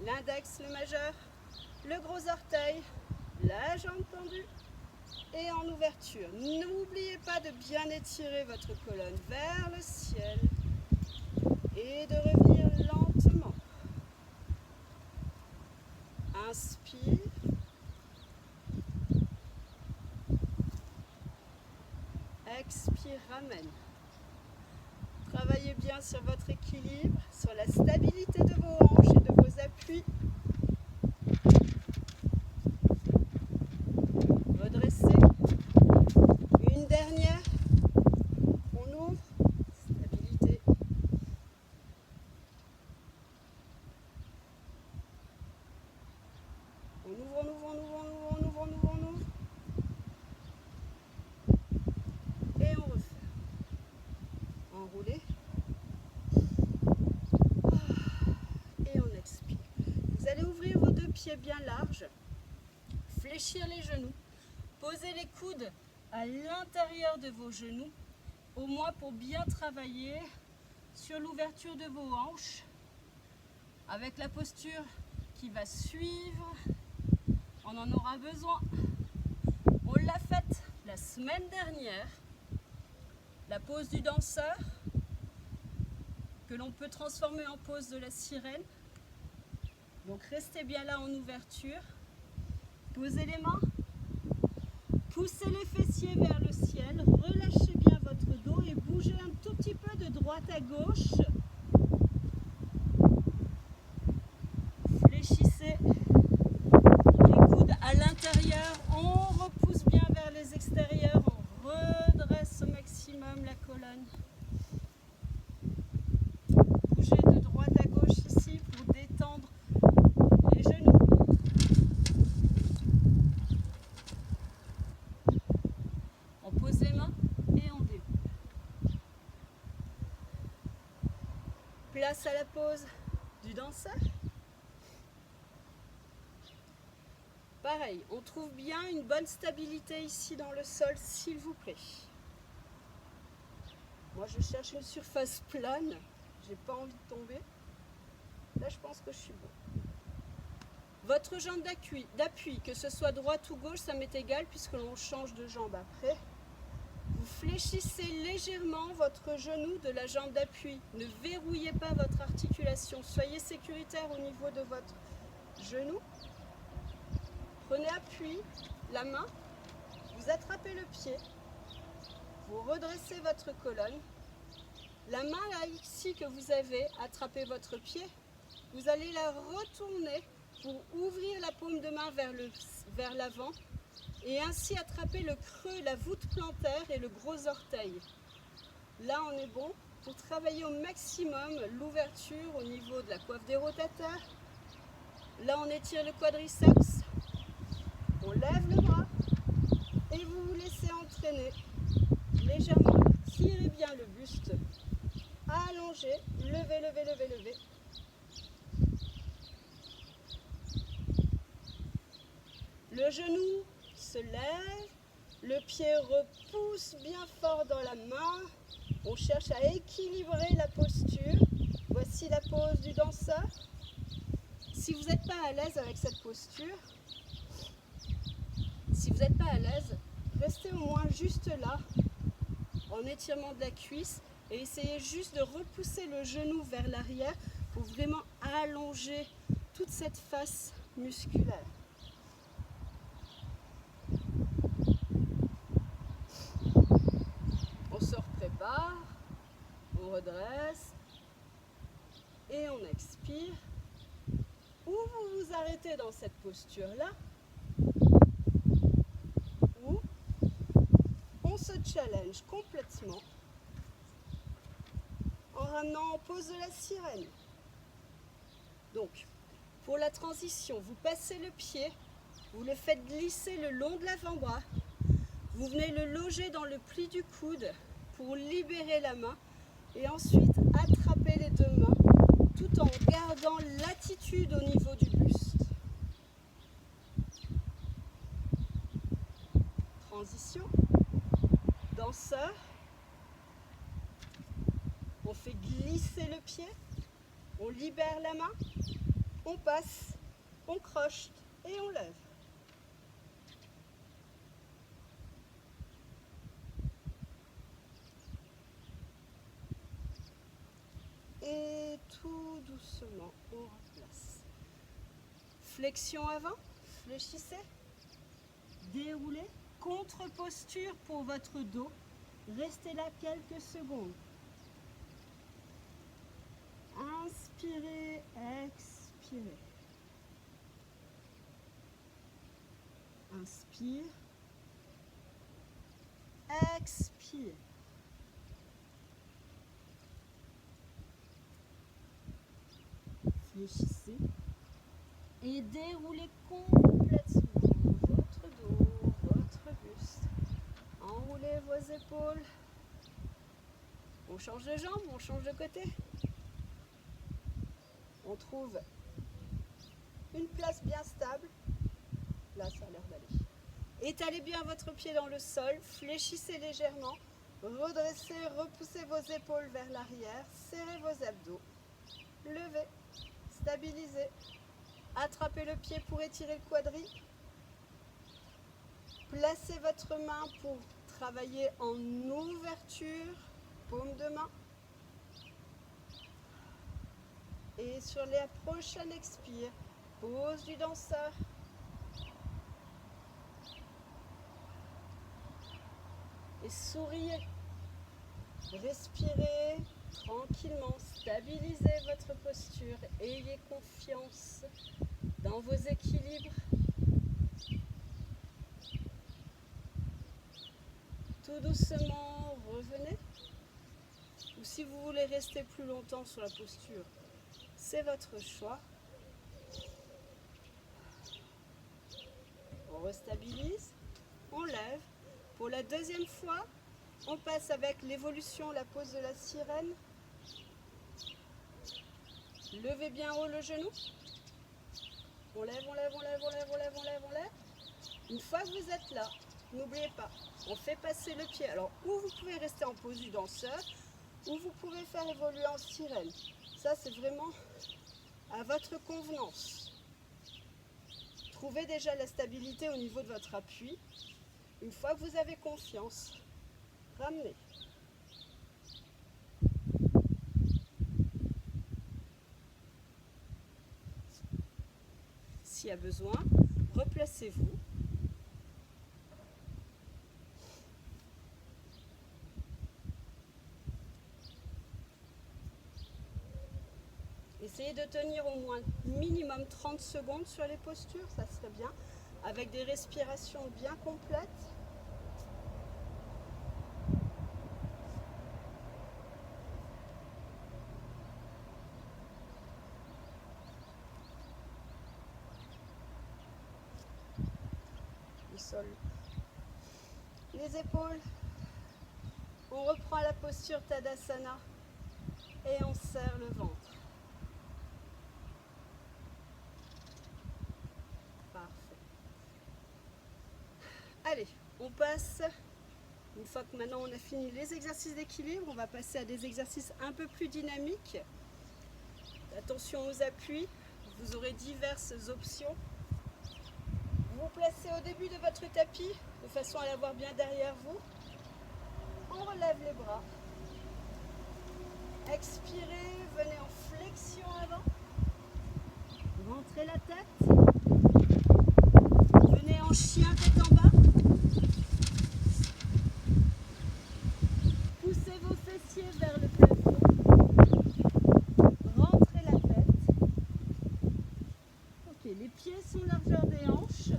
L'index, le majeur, le gros orteil, la jambe tendue et en ouverture. N'oubliez pas de bien étirer votre colonne vers le ciel et de revenir lentement. Inspire. Expire, ramène. Travaillez bien sur votre équilibre, sur la stabilité de vos hanches et de vos appuis. Redressez. Une dernière. On ouvre. Stabilité. On ouvre, on ouvre, on ouvre, on ouvre, on ouvre, on ouvre, on ouvre. pieds bien larges, fléchir les genoux, poser les coudes à l'intérieur de vos genoux, au moins pour bien travailler sur l'ouverture de vos hanches, avec la posture qui va suivre. On en aura besoin. On l'a faite la semaine dernière, la pose du danseur, que l'on peut transformer en pose de la sirène. Donc restez bien là en ouverture. Posez les mains, poussez les fessiers vers le ciel, relâchez bien votre dos et bougez un tout petit peu de droite à gauche. Fléchissez les coudes à l'intérieur, on repousse bien vers les extérieurs, on redresse au maximum la colonne. Bougez de droite à gauche ici pour détendre les genoux. On pose les mains et on déroule. Place à la pose du danseur. Pareil, on trouve bien une bonne stabilité ici dans le sol, s'il vous plaît. Moi, je cherche une surface plane. J'ai pas envie de tomber. Là, je pense que je suis bon. Votre jambe d'appui, que ce soit droite ou gauche, ça m'est égal puisque l'on change de jambe après. Vous fléchissez légèrement votre genou de la jambe d'appui. Ne verrouillez pas votre articulation. Soyez sécuritaire au niveau de votre genou. Prenez appui, la main, vous attrapez le pied, vous redressez votre colonne. La main là, ici que vous avez attrapé votre pied, vous allez la retourner pour ouvrir la paume de main vers l'avant et ainsi attraper le creux, la voûte plantaire et le gros orteil. Là, on est bon pour travailler au maximum l'ouverture au niveau de la coiffe des rotateurs. Là, on étire le quadriceps. On lève le bras et vous vous laissez entraîner légèrement. Tirez bien le buste, allongez, levez, levez, levez, levez. Le genou se lève, le pied repousse bien fort dans la main. On cherche à équilibrer la posture. Voici la pose du danseur. Si vous n'êtes pas à l'aise avec cette posture, restez au moins juste là, en étirement de la cuisse, et essayez juste de repousser le genou vers l'arrière pour vraiment allonger toute cette face musculaire. On se reprépare, on redresse et on expire. Ou vous vous arrêtez dans cette posture-là, ou on se challenge complètement en ramenant en pose de la sirène. Donc, pour la transition, vous passez le pied, vous le faites glisser le long de l'avant-bras, vous venez le loger dans le pli du coude pour libérer la main et ensuite attraper les deux mains tout en gardant l'attitude au niveau du buste. Transition, danseur, on fait glisser le pied, on libère la main, on passe, on croche et on lève. Et tout doucement, on replace. Flexion avant, fléchissez, déroulez, contre-posture pour votre dos. Restez là quelques secondes. Inspirez, expirez. Inspire, expire. Fléchissez et déroulez complètement votre dos, votre buste. Enroulez vos épaules. On change de jambe, on change de côté. On trouve une place bien stable. Là, ça a l'air d'aller. Étalez bien votre pied dans le sol, fléchissez légèrement, redressez, repoussez vos épaules vers l'arrière, serrez vos abdos, levez, stabilisez, attrapez le pied pour étirer le quadri, placez votre main pour travailler en ouverture, paume de main. Et sur la prochaine expire, pose du danseur. Et souriez. Respirez tranquillement, stabilisez votre posture, ayez confiance dans vos équilibres. Tout doucement, revenez. Ou si vous voulez rester plus longtemps sur la posture, c'est votre choix. On restabilise, on lève. Pour la deuxième fois, on passe avec l'évolution, la pose de la sirène. Levez bien haut le genou. On lève, on lève, on lève, on lève, on lève, on lève, on lève. Une fois que vous êtes là, n'oubliez pas, on fait passer le pied. Alors, ou vous pouvez rester en pose du danseur, ou vous pouvez faire évoluer en sirène. Ça, c'est vraiment à votre convenance. Trouvez déjà la stabilité au niveau de votre appui. Une fois que vous avez confiance, ramenez. S'il y a besoin, replacez-vous. Essayez de tenir au moins minimum 30 secondes sur les postures, ça serait bien, avec des respirations bien complètes. Le sol, les épaules. On reprend la posture Tadasana et on serre le ventre. Allez, on passe, une fois que maintenant on a fini les exercices d'équilibre, on va passer à des exercices un peu plus dynamiques. Attention aux appuis, vous aurez diverses options. Vous vous placez au début de votre tapis, de façon à l'avoir bien derrière vous. On relève les bras. Expirez, venez en flexion avant. Rentrez la tête. Venez en chien tête en bas. Poussez vos fessiers vers le plafond. Rentrez la tête. Ok, les pieds sont largeur des hanches.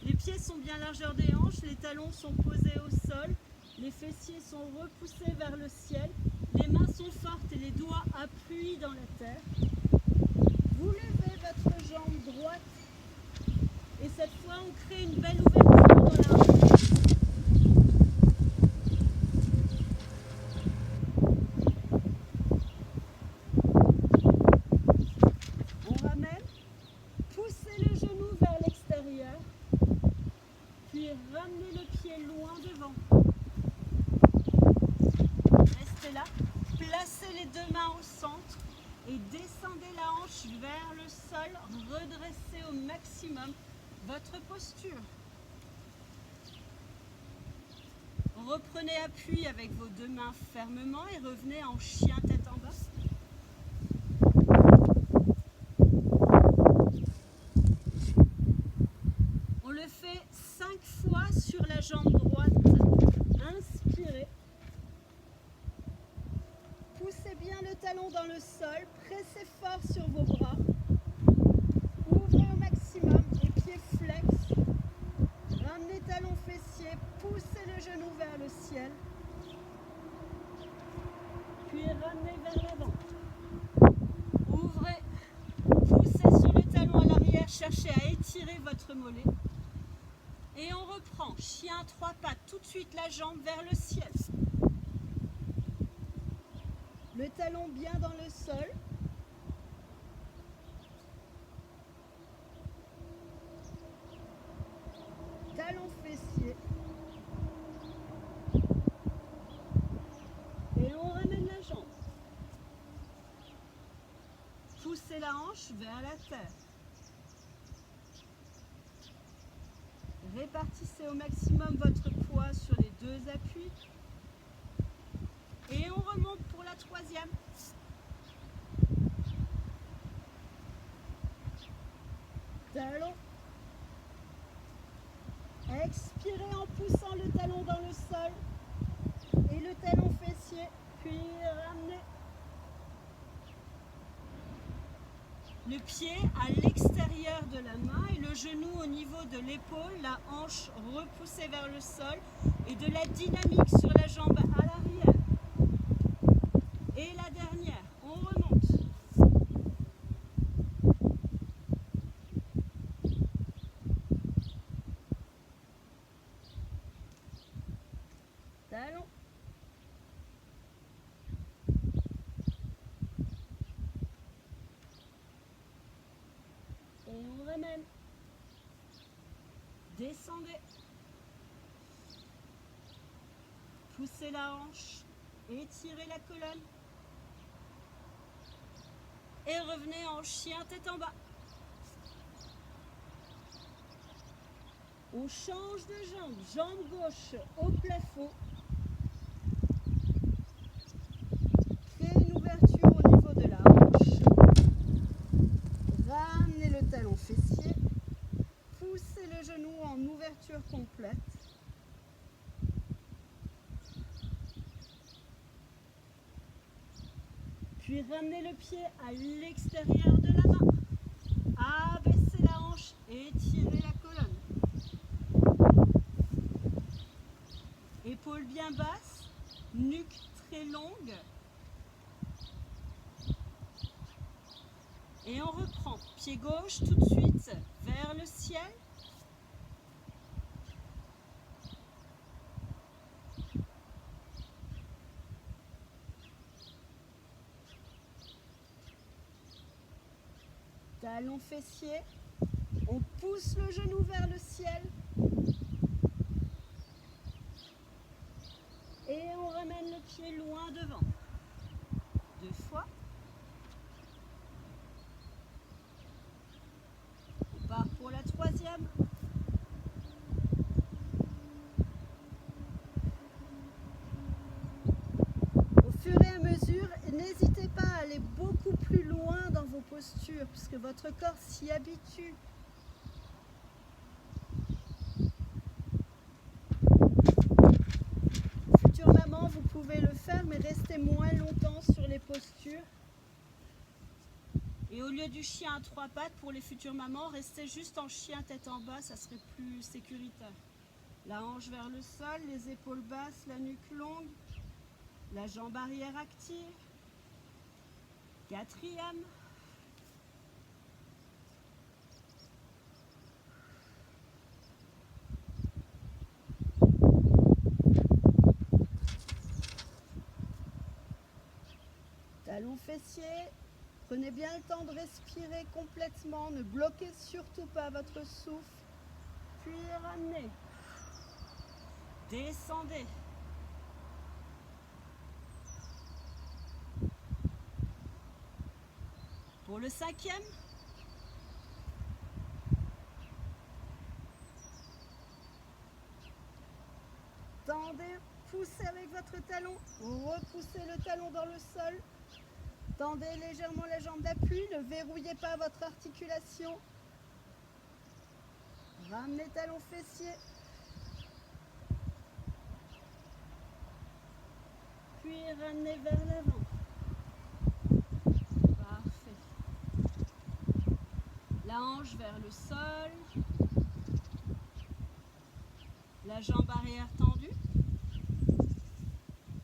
Les pieds sont bien largeur des hanches. Les talons sont posés au sol. Les fessiers sont repoussés vers le ciel. Les mains sont fortes et les doigts appuient dans la terre. Vous levez votre jambe droite. Et cette fois, on crée une belle ouverture dans la hanche. On ramène. Poussez le genou vers l'extérieur. Puis ramenez le pied loin devant. Restez là. Placez les deux mains au centre. Et descendez la hanche vers le sol. Redressez au maximum votre posture. Reprenez appui avec vos deux mains fermement et revenez en chien tête en bas. On le fait 5 fois sur la jambe droite. Inspirez. Poussez bien le talon dans le sol. Pressez fort sur vos bras. Ouvrez au maximum et pieds flex. Ramenez talons fessiers. Poussez le genou vers le ciel. Puis ramenez vers l'avant. Ouvrez. Poussez sur le talon à l'arrière. Cherchez à étirer votre mollet. Et on reprend. Chien 3 pattes. Tout de suite la jambe vers le ciel. Le talon bien dans le sol. la hanche vers la terre. Répartissez au maximum votre poids sur les deux appuis. Et on remonte pour la troisième. Talon. Expirez en poussant le talon dans le sol et le talon fessier, puis ramenez. Le pied à l'extérieur de la main et le genou au niveau de l'épaule, la hanche repoussée vers le sol et de la dynamique sur la jambe à l'arrière. Et la dernière, on remonte. Talon. Et on ramène. Descendez. Poussez la hanche. Étirez la colonne. Et revenez en chien tête en bas. On change de jambe. Jambe gauche au plafond. Créez une ouverture au niveau de la hanche. Ramenez le talon fessier. Poussez le genou en ouverture complète. Puis ramenez le pied à l'extérieur de la main. Abaissez la hanche et étirez la colonne. Épaules bien basses, nuque très longue. Et on reprend. Pied gauche tout de suite vers le ciel. Talon fessier. On pousse le genou vers le ciel. Et on ramène le pied loin devant. 2 fois. On part pour la troisième. Au fur et à mesure, n'hésitez pas à aller beaucoup plus loin dans vos postures, puisque votre corps s'y habitue. Future maman, vous pouvez le faire, mais restez moins longtemps sur les postures. Et au lieu du chien à 3 pattes, pour les futures mamans, restez juste en chien tête en bas, ça serait plus sécuritaire. La hanche vers le sol, les épaules basses, la nuque longue, la jambe arrière active. Quatrième. Talon fessier. Prenez bien le temps de respirer complètement. Ne bloquez surtout pas votre souffle. Puis ramenez. Descendez. Pour le cinquième. Tendez, poussez avec votre talon. Repoussez le talon dans le sol. Tendez légèrement la jambe d'appui. Ne verrouillez pas votre articulation. Ramenez talon fessier. Puis ramenez vers l'avant. Parfait. La hanche vers le sol. La jambe arrière tendue.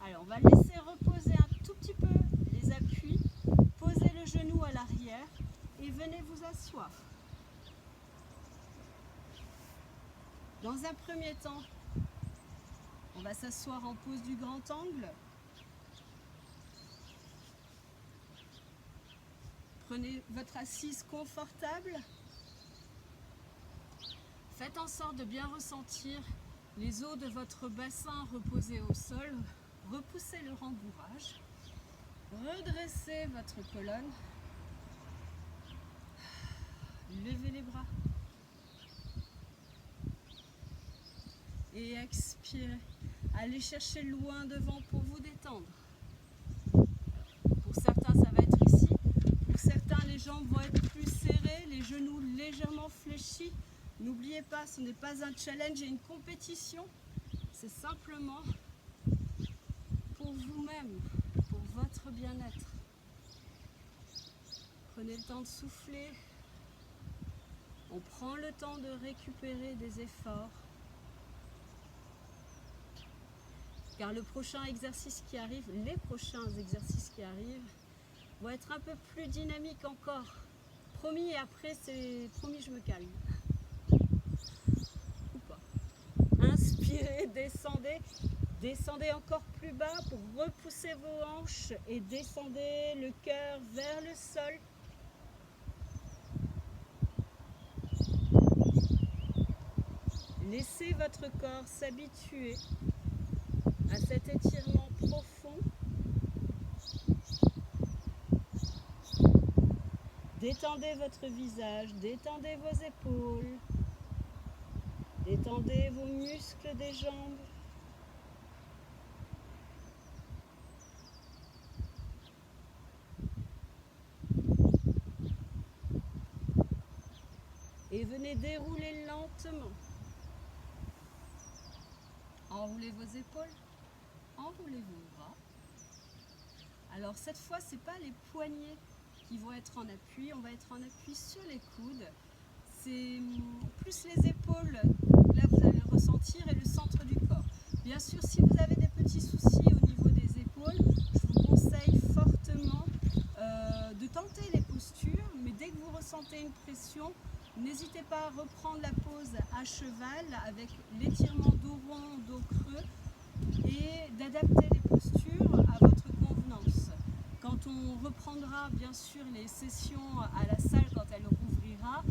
Alors, on va laisser reposer un tout petit peu les appuis. Posez le genou à l'arrière et venez vous asseoir. Dans un premier temps, on va s'asseoir en pose du grand angle. Prenez votre assise confortable. Faites en sorte de bien ressentir les os de votre bassin reposés au sol. Repoussez le rembourrage. Redressez votre colonne. Levez les bras. Et expirez. Allez chercher loin devant pour vous détendre. Pour certains, ça va être ici. Pour certains, les jambes vont être plus serrées, les genoux légèrement fléchis. N'oubliez pas, ce n'est pas un challenge et une compétition. C'est simplement pour vous-même, pour votre bien-être. Prenez le temps de souffler. On prend le temps de récupérer des efforts. Car le prochain exercice qui arrive, les prochains exercices qui arrivent, vont être un peu plus dynamiques encore. Promis, et après, c'est promis, je me calme. Ou pas. Inspirez, descendez. Descendez encore plus bas pour repousser vos hanches et descendez le cœur vers le sol. Laissez votre corps s'habituer à cet étirement profond. Détendez votre visage, détendez vos épaules, détendez vos muscles des jambes. Et venez dérouler lentement. Enroulez vos épaules, enroulez vos bras. Alors cette fois, ce n'est pas les poignets qui vont être en appui, on va être en appui sur les coudes. C'est plus les épaules, là vous allez le ressentir, et le centre du corps. Bien sûr, si vous avez des petits soucis au niveau des épaules, je vous conseille fortement de tenter les postures, mais dès que vous ressentez une pression, n'hésitez pas à reprendre la pose à cheval avec l'étirement dos rond, dos creux et d'adapter les postures à votre convenance. Quand on reprendra bien sûr les sessions à la salle, quand elle rouvrira,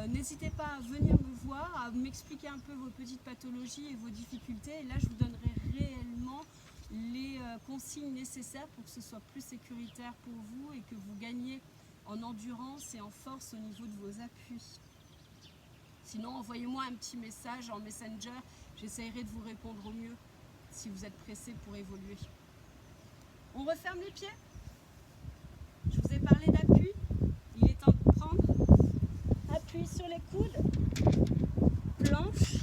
n'hésitez pas à venir me voir, à m'expliquer un peu vos petites pathologies et vos difficultés. Et là, je vous donnerai réellement les consignes nécessaires pour que ce soit plus sécuritaire pour vous et que vous gagniez en endurance et en force au niveau de vos appuis. Sinon, envoyez-moi un petit message en Messenger, j'essaierai de vous répondre au mieux si vous êtes pressé pour évoluer. On referme les pieds. Je vous ai parlé d'appui, il est temps de prendre. Appui sur les coudes, planche,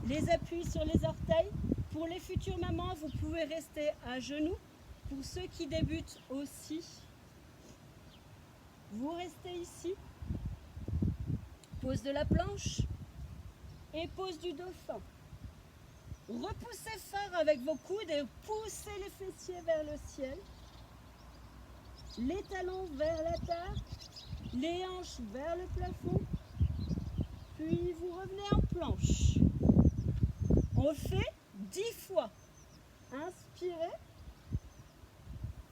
les appuis sur les orteils. Pour les futures mamans, vous pouvez rester à genoux. Pour ceux qui débutent aussi, vous restez ici. Pose de la planche et pose du dauphin. Repoussez fort avec vos coudes et poussez les fessiers vers le ciel. Les talons vers la terre, les hanches vers le plafond. Puis vous revenez en planche. On fait 10 fois. Inspirez,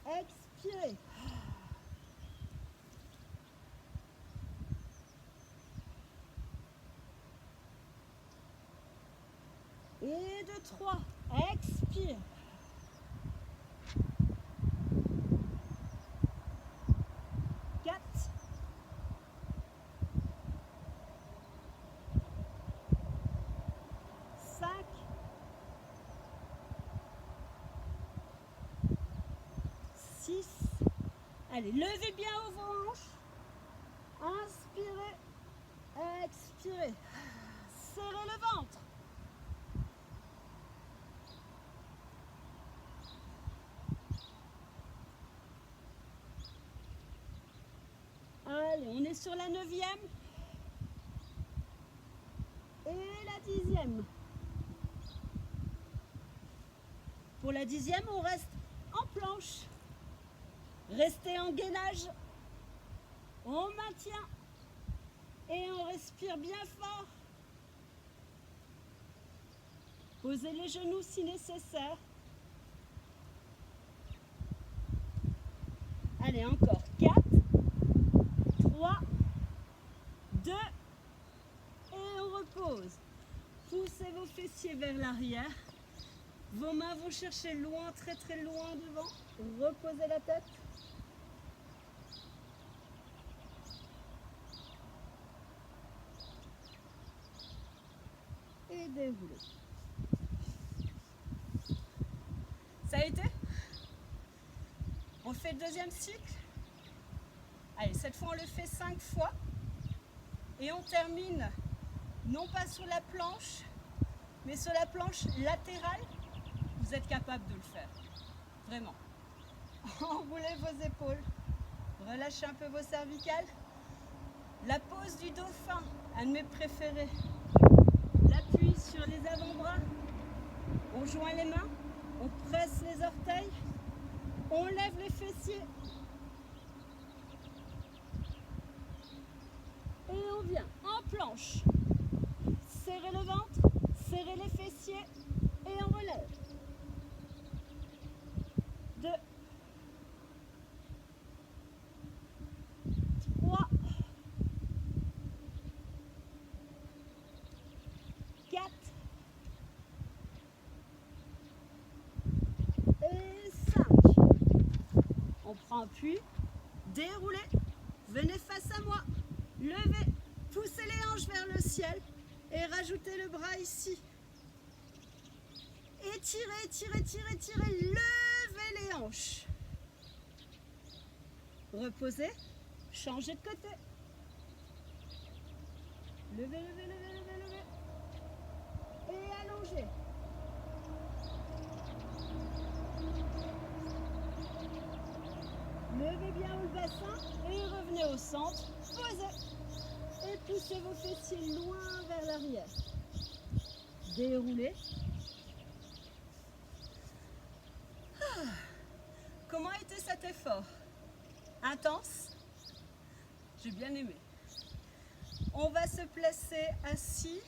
expirez. Et de 3, expire. 4, 5, 6. Allez, levez bien vos hanches. Inspirez, expirez. Serrez le ventre. Allez, on est sur la 9e et la 10e. Pour la 10e, on reste en planche. Restez en gainage. On maintient et on respire bien fort. Posez les genoux si nécessaire. Allez, encore 4, 3, 2 et on repose. Poussez vos fessiers vers l'arrière. Vos mains vont chercher loin, très très loin devant. Reposez la tête. déroulez. Ça a été? On fait le deuxième cycle. Allez, cette fois on le fait 5 fois. Et on termine non pas sur la planche, mais sur la planche latérale. Vous êtes capable de le faire. Vraiment. Enroulez vos épaules. Relâchez un peu vos cervicales. La pose du dauphin, un de mes préférés. L'appui sur les avant-bras. On joint les mains. On presse les orteils. On lève les fessiers. Et on vient en planche. Serrez le ventre, serrez les fessiers et on relève. 2, 3, 4 et 5. On prend appui, déroulez, venez face à moi, levez, poussez les hanches vers le ciel et rajoutez le bras ici. Étirez, étirez, étirez, étirez, levez les hanches. Reposez, changez de côté. Levez, levez, levez, levez, levez. Et allongez. Levez bien haut le bassin et revenez au centre. Posez. Et poussez vos fessiers loin vers l'arrière. Déroulez. Comment a été cet effort? Intense? J'ai bien aimé. On va se placer assis,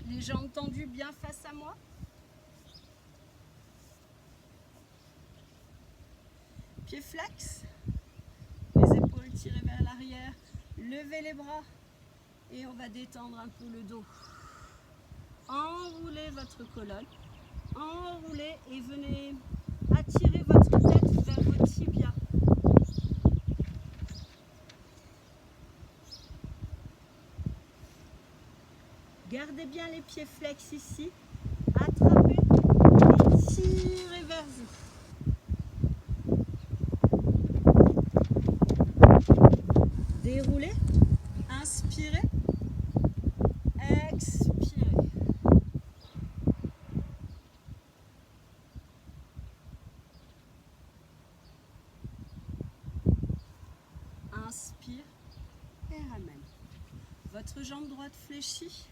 les jambes tendues bien face à moi. Pieds flex, les épaules tirées vers l'arrière, levez les bras et on va détendre un peu le dos. Enroulez votre colonne, enroulez et venez attirer votre tête vers vos tibias. Gardez bien les pieds flex ici, attrapez et tirez vers vous. Déroulez, inspirez, expirez. Inspire et ramène. Votre jambe droite fléchie.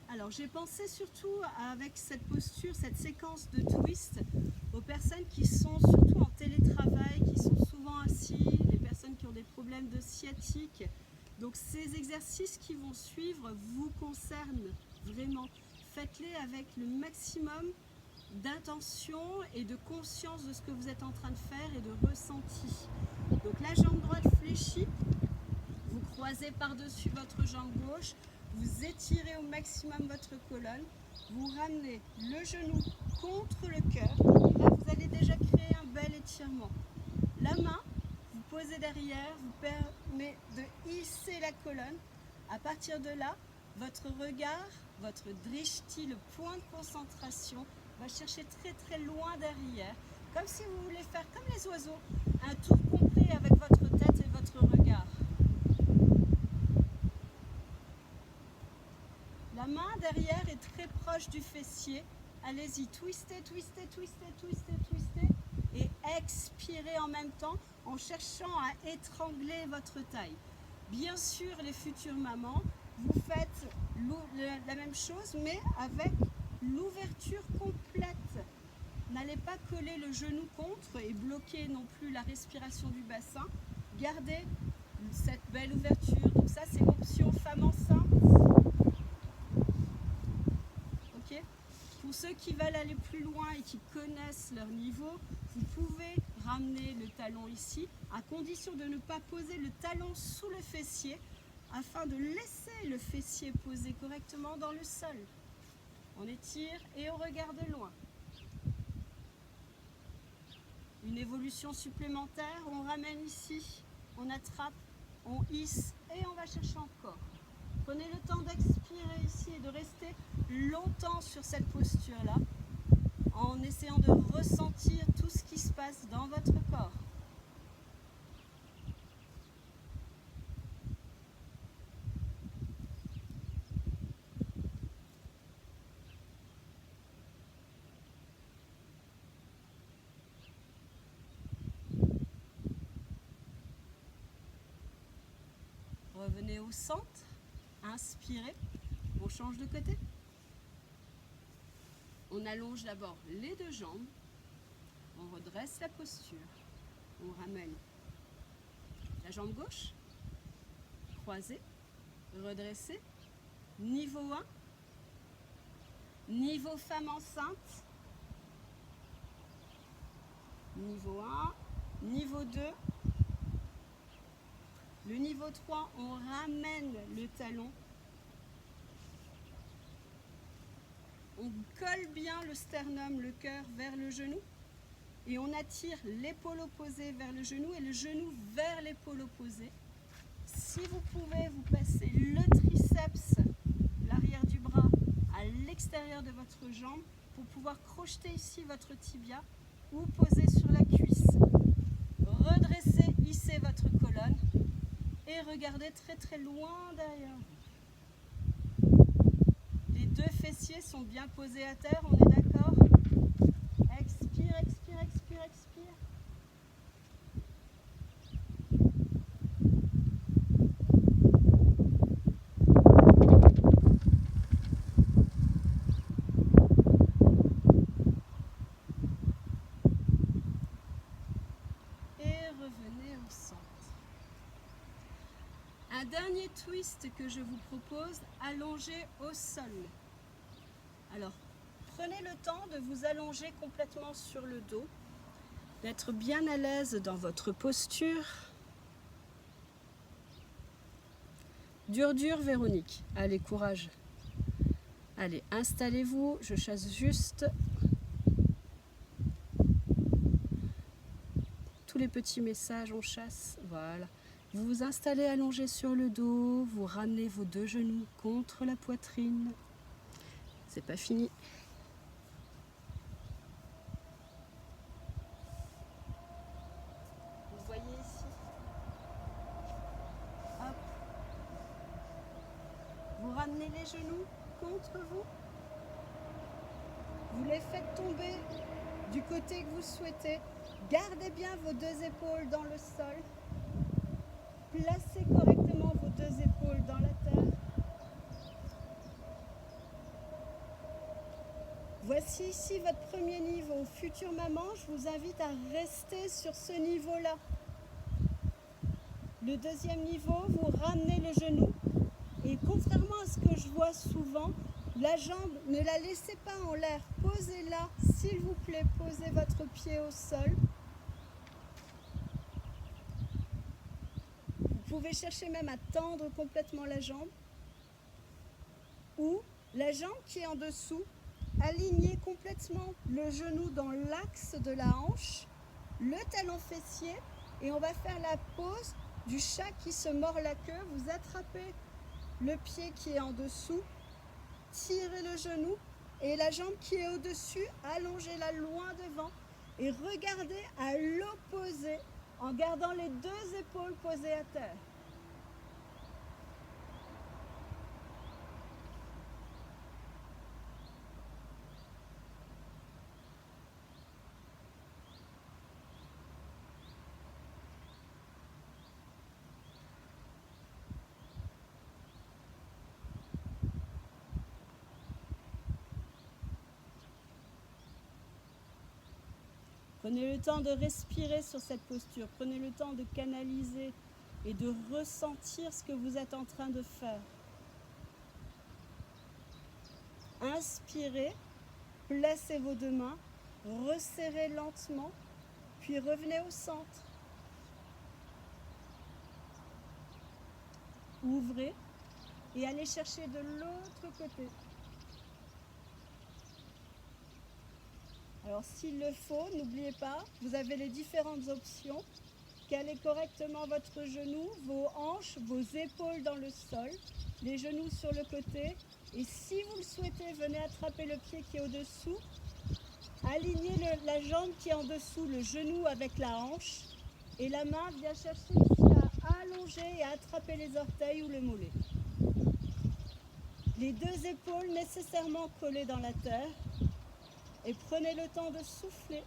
Alors j'ai pensé surtout avec cette posture, cette séquence de twist aux personnes qui sont surtout en télétravail, qui sont souvent assis, les personnes qui ont des problèmes de sciatique. Donc ces exercices qui vont suivre vous concernent vraiment. Faites-les avec le maximum d'intention et de conscience de ce que vous êtes en train de faire et de ressenti. Donc la jambe droite fléchie, vous croisez par-dessus votre jambe gauche. Vous étirez au maximum votre colonne, vous ramenez le genou contre le cœur. Et là, vous allez déjà créer un bel étirement. La main, vous posez derrière, vous permet de hisser la colonne. À partir de là, votre regard, votre drishti, le point de concentration, va chercher très très loin derrière. Comme si vous voulez faire comme les oiseaux, un tour complet avec votre tête et votre regard. La main derrière est très proche du fessier. Allez-y, twistez, twistez, twistez, twistez, twistez. Et expirez en même temps en cherchant à étrangler votre taille. Bien sûr, les futures mamans, vous faites la même chose, mais avec l'ouverture complète. N'allez pas coller le genou contre et bloquer non plus la respiration du bassin. Gardez cette belle ouverture. Donc ça, c'est option femme enceinte. Pour ceux qui veulent aller plus loin et qui connaissent leur niveau, vous pouvez ramener le talon ici, à condition de ne pas poser le talon sous le fessier, afin de laisser le fessier posé correctement dans le sol. On étire et on regarde loin. Une évolution supplémentaire, on ramène ici, on attrape, on hisse et on va chercher encore. Prenez le temps d'expirer ici et de rester longtemps sur cette posture-là, en essayant de ressentir tout ce qui se passe dans votre corps. Revenez au centre, inspirez, on change de côté. On allonge d'abord les deux jambes, on redresse la posture, on ramène la jambe gauche, croisée, redressée, niveau 1, niveau femme enceinte, niveau 1, niveau 2, le niveau 3, on ramène le talon. On colle bien le sternum, le cœur vers le genou et on attire l'épaule opposée vers le genou et le genou vers l'épaule opposée. Si vous pouvez, vous passez le triceps, l'arrière du bras, à l'extérieur de votre jambe pour pouvoir crocheter ici votre tibia ou poser sur la cuisse. Redressez, hissez votre colonne et regardez très très loin derrière vous. Les deux fessiers sont bien posés à terre, on est d'accord? Expire, expire, expire, expire. Et revenez au centre. Un dernier twist que je vous propose, allongé au sol. Alors, prenez le temps de vous allonger complètement sur le dos, d'être bien à l'aise dans votre posture. Dur, dur, Véronique. Allez, courage. Allez, installez-vous. Je chasse juste tous les petits messages, on chasse. Voilà. Vous vous installez allongé sur le dos, vous ramenez vos deux genoux contre la poitrine. C'est pas fini. Vous voyez ici. Hop. Vous ramenez les genoux contre vous. Vous les faites tomber du côté que vous souhaitez. Gardez bien vos deux épaules dans le sol. Placez correctement vos deux épaules dans la terre. Voici ici votre premier niveau. Future maman, je vous invite à rester sur ce niveau-là. Le deuxième niveau, vous ramenez le genou. Et contrairement à ce que je vois souvent, la jambe, ne la laissez pas en l'air. Posez-la, s'il vous plaît, posez votre pied au sol. Vous pouvez chercher même à tendre complètement la jambe. Ou la jambe qui est en dessous, alignez complètement le genou dans l'axe de la hanche, le talon fessier, et on va faire la pose du chat qui se mord la queue. Vous attrapez le pied qui est en dessous, tirez le genou et la jambe qui est au-dessus, allongez-la loin devant et regardez à l'opposé en gardant les deux épaules posées à terre. Prenez le temps de respirer sur cette posture. Prenez le temps de canaliser et de ressentir ce que vous êtes en train de faire. Inspirez, placez vos deux mains, resserrez lentement, puis revenez au centre. Ouvrez et allez chercher de l'autre côté. Alors s'il le faut, n'oubliez pas, vous avez les différentes options. Calez correctement votre genou, vos hanches, vos épaules dans le sol, les genoux sur le côté. Et si vous le souhaitez, venez attraper le pied qui est au-dessous. Alignez la jambe qui est en dessous, le genou avec la hanche. Et la main vient chercher ici à allonger et à attraper les orteils ou le mollet. Les deux épaules nécessairement collées dans la terre. Et prenez le temps de souffler.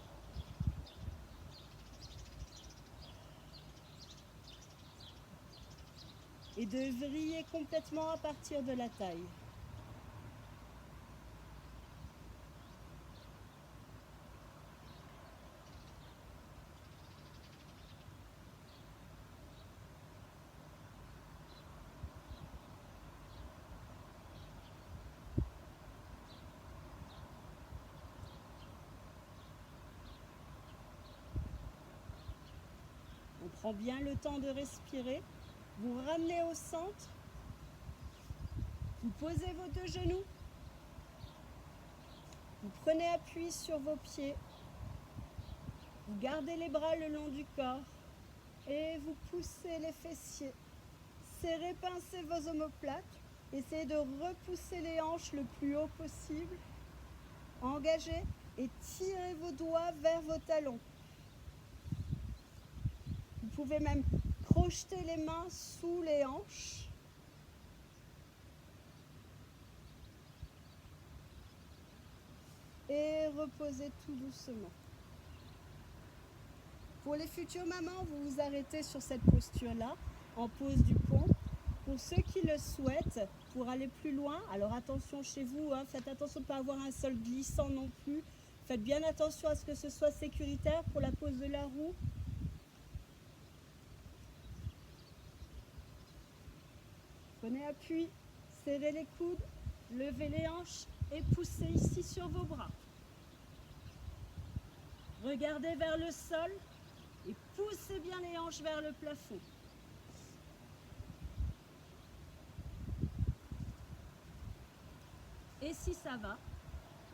Et de vriller complètement à partir de la taille. On prend bien le temps de respirer. Vous ramenez au centre. Vous posez vos deux genoux. Vous prenez appui sur vos pieds. Vous gardez les bras le long du corps. Et vous poussez les fessiers. Serrez, pincez vos omoplates. Essayez de repousser les hanches le plus haut possible. Engagez et tirez vos doigts vers vos talons. Vous pouvez même crocheter les mains sous les hanches. Et reposez tout doucement. Pour les futures mamans, vous vous arrêtez sur cette posture-là, en pose du pont. Pour ceux qui le souhaitent, pour aller plus loin, alors attention chez vous, faites attention de ne pas avoir un sol glissant non plus. Faites bien attention à ce que ce soit sécuritaire pour la pose de la roue. Prenez appui, serrez les coudes, levez les hanches et poussez ici sur vos bras. Regardez vers le sol et poussez bien les hanches vers le plafond. Et si ça va,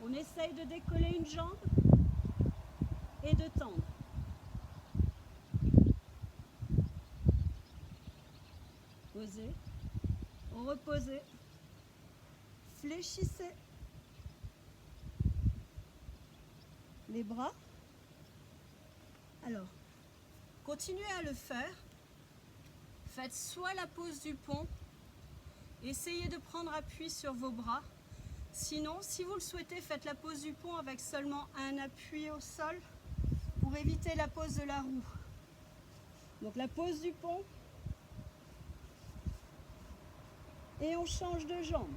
on essaye de décoller une jambe et de tendre. Posez, reposez, fléchissez les bras. Alors, continuez à le faire. Faites soit la pose du pont, essayez de prendre appui sur vos bras. Sinon, si vous le souhaitez, faites la pose du pont avec seulement un appui au sol pour éviter la pose de la roue. Donc la pose du pont. Et on change de jambe.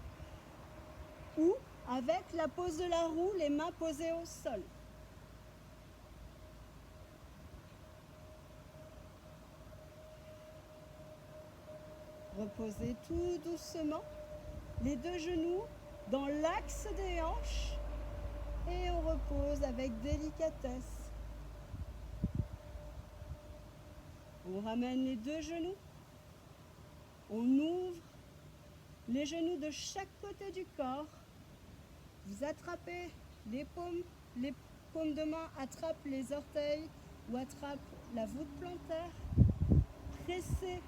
Ou avec la pose de la roue, les mains posées au sol. Reposez tout doucement les deux genoux dans l'axe des hanches et on repose avec délicatesse. On ramène les deux genoux, on ouvre les genoux de chaque côté du corps. Vous attrapez les paumes de main attrapent les orteils ou attrapent la voûte plantaire. Pressez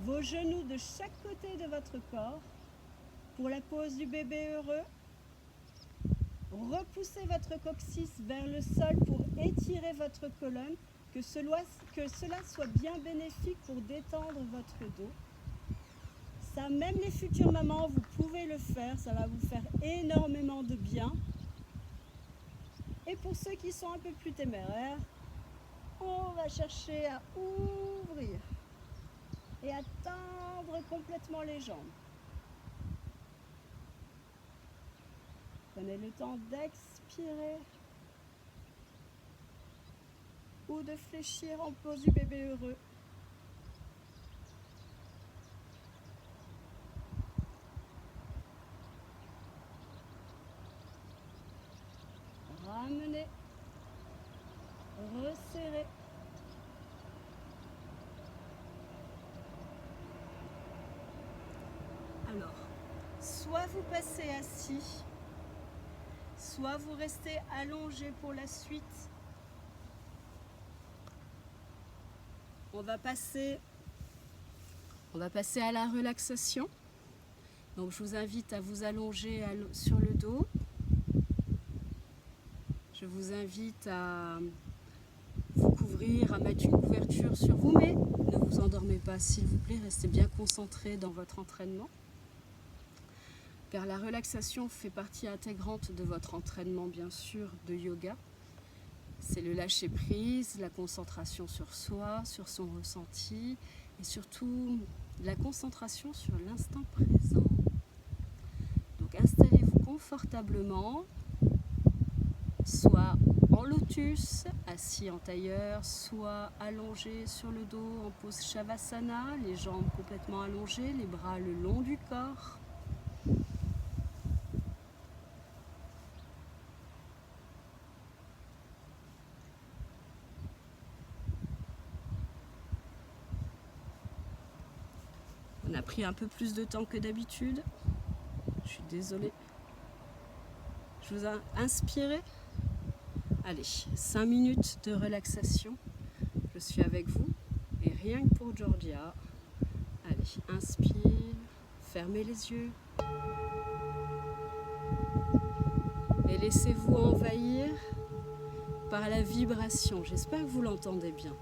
vos genoux de chaque côté de votre corps pour la pose du bébé heureux. Repoussez votre coccyx vers le sol pour étirer votre colonne, que cela soit bien bénéfique pour détendre votre dos. Ça, même les futures mamans, vous pouvez le faire, ça va vous faire énormément de bien. Et pour ceux qui sont un peu plus téméraires, on va chercher à ouvrir et à tendre complètement les jambes. Prenez le temps d'expirer ou de fléchir en pose du bébé heureux. Ramenez, resserrez. Alors, soit vous passez assis, soit vous restez allongé pour la suite. on va passer à la relaxation. Donc je vous invite à vous allonger sur le dos. Je vous invite à vous couvrir, à mettre une couverture sur vous, mais ne vous endormez pas, s'il vous plaît, restez bien concentrés dans votre entraînement. Car la relaxation fait partie intégrante de votre entraînement, bien sûr, de yoga. C'est le lâcher prise, la concentration sur soi, sur son ressenti et surtout la concentration sur l'instant présent. Donc installez-vous confortablement, soit en lotus, assis en tailleur, soit allongé sur le dos en pose Shavasana, les jambes complètement allongées, les bras le long du corps. On a pris un peu plus de temps que d'habitude. Je suis désolée. Je vous ai inspiré. Allez, 5 minutes de relaxation. Je suis avec vous. Et rien que pour Georgia. Allez, inspire. Fermez les yeux. Et laissez-vous envahir par la vibration. J'espère que vous l'entendez bien.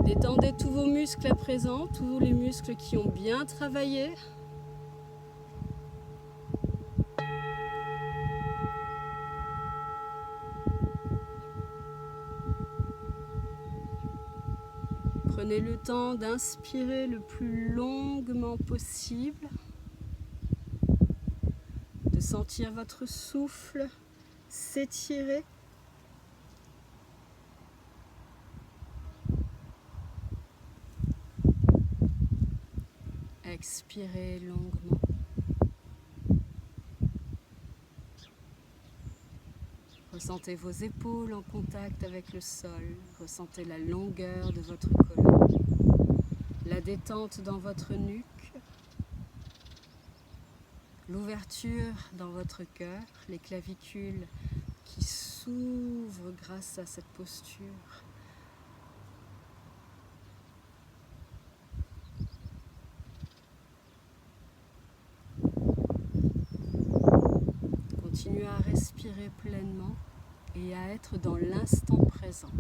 Détendez tous vos muscles à présent, tous les muscles qui ont bien travaillé. Prenez le temps d'inspirer le plus longuement possible, de sentir votre souffle s'étirer. Expirez longuement. Ressentez vos épaules en contact avec le sol. Ressentez la longueur de votre colonne, la détente dans votre nuque, l'ouverture dans votre cœur, les clavicules qui s'ouvrent grâce à cette posture. Continuez à respirer pleinement et à être dans l'instant présent.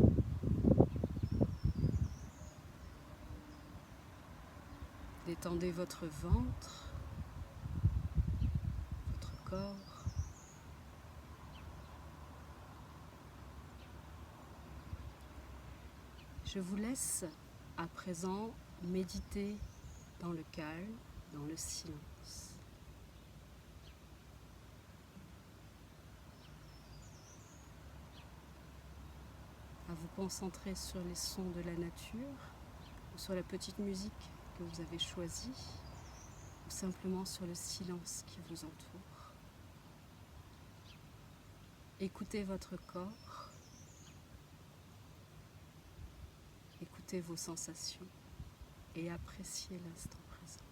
Détendez votre ventre, votre corps. Je vous laisse à présent méditer dans le calme, dans le silence. À vous concentrer sur les sons de la nature, ou sur la petite musique que vous avez choisie, ou simplement sur le silence qui vous entoure. Écoutez votre corps, écoutez vos sensations et appréciez l'instant présent.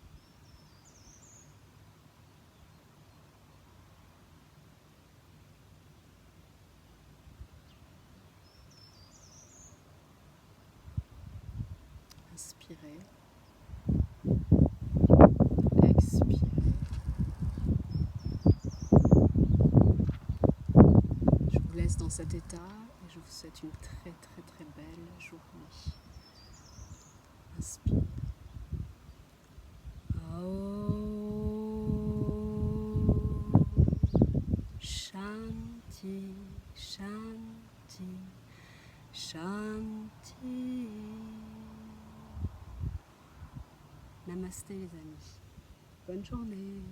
Inspirez, expirez. Je vous laisse dans cet état et je vous souhaite une très très très belle journée. Inspire. Shanti, Shanti, Shanti. Namasté les amis. Bonne journée.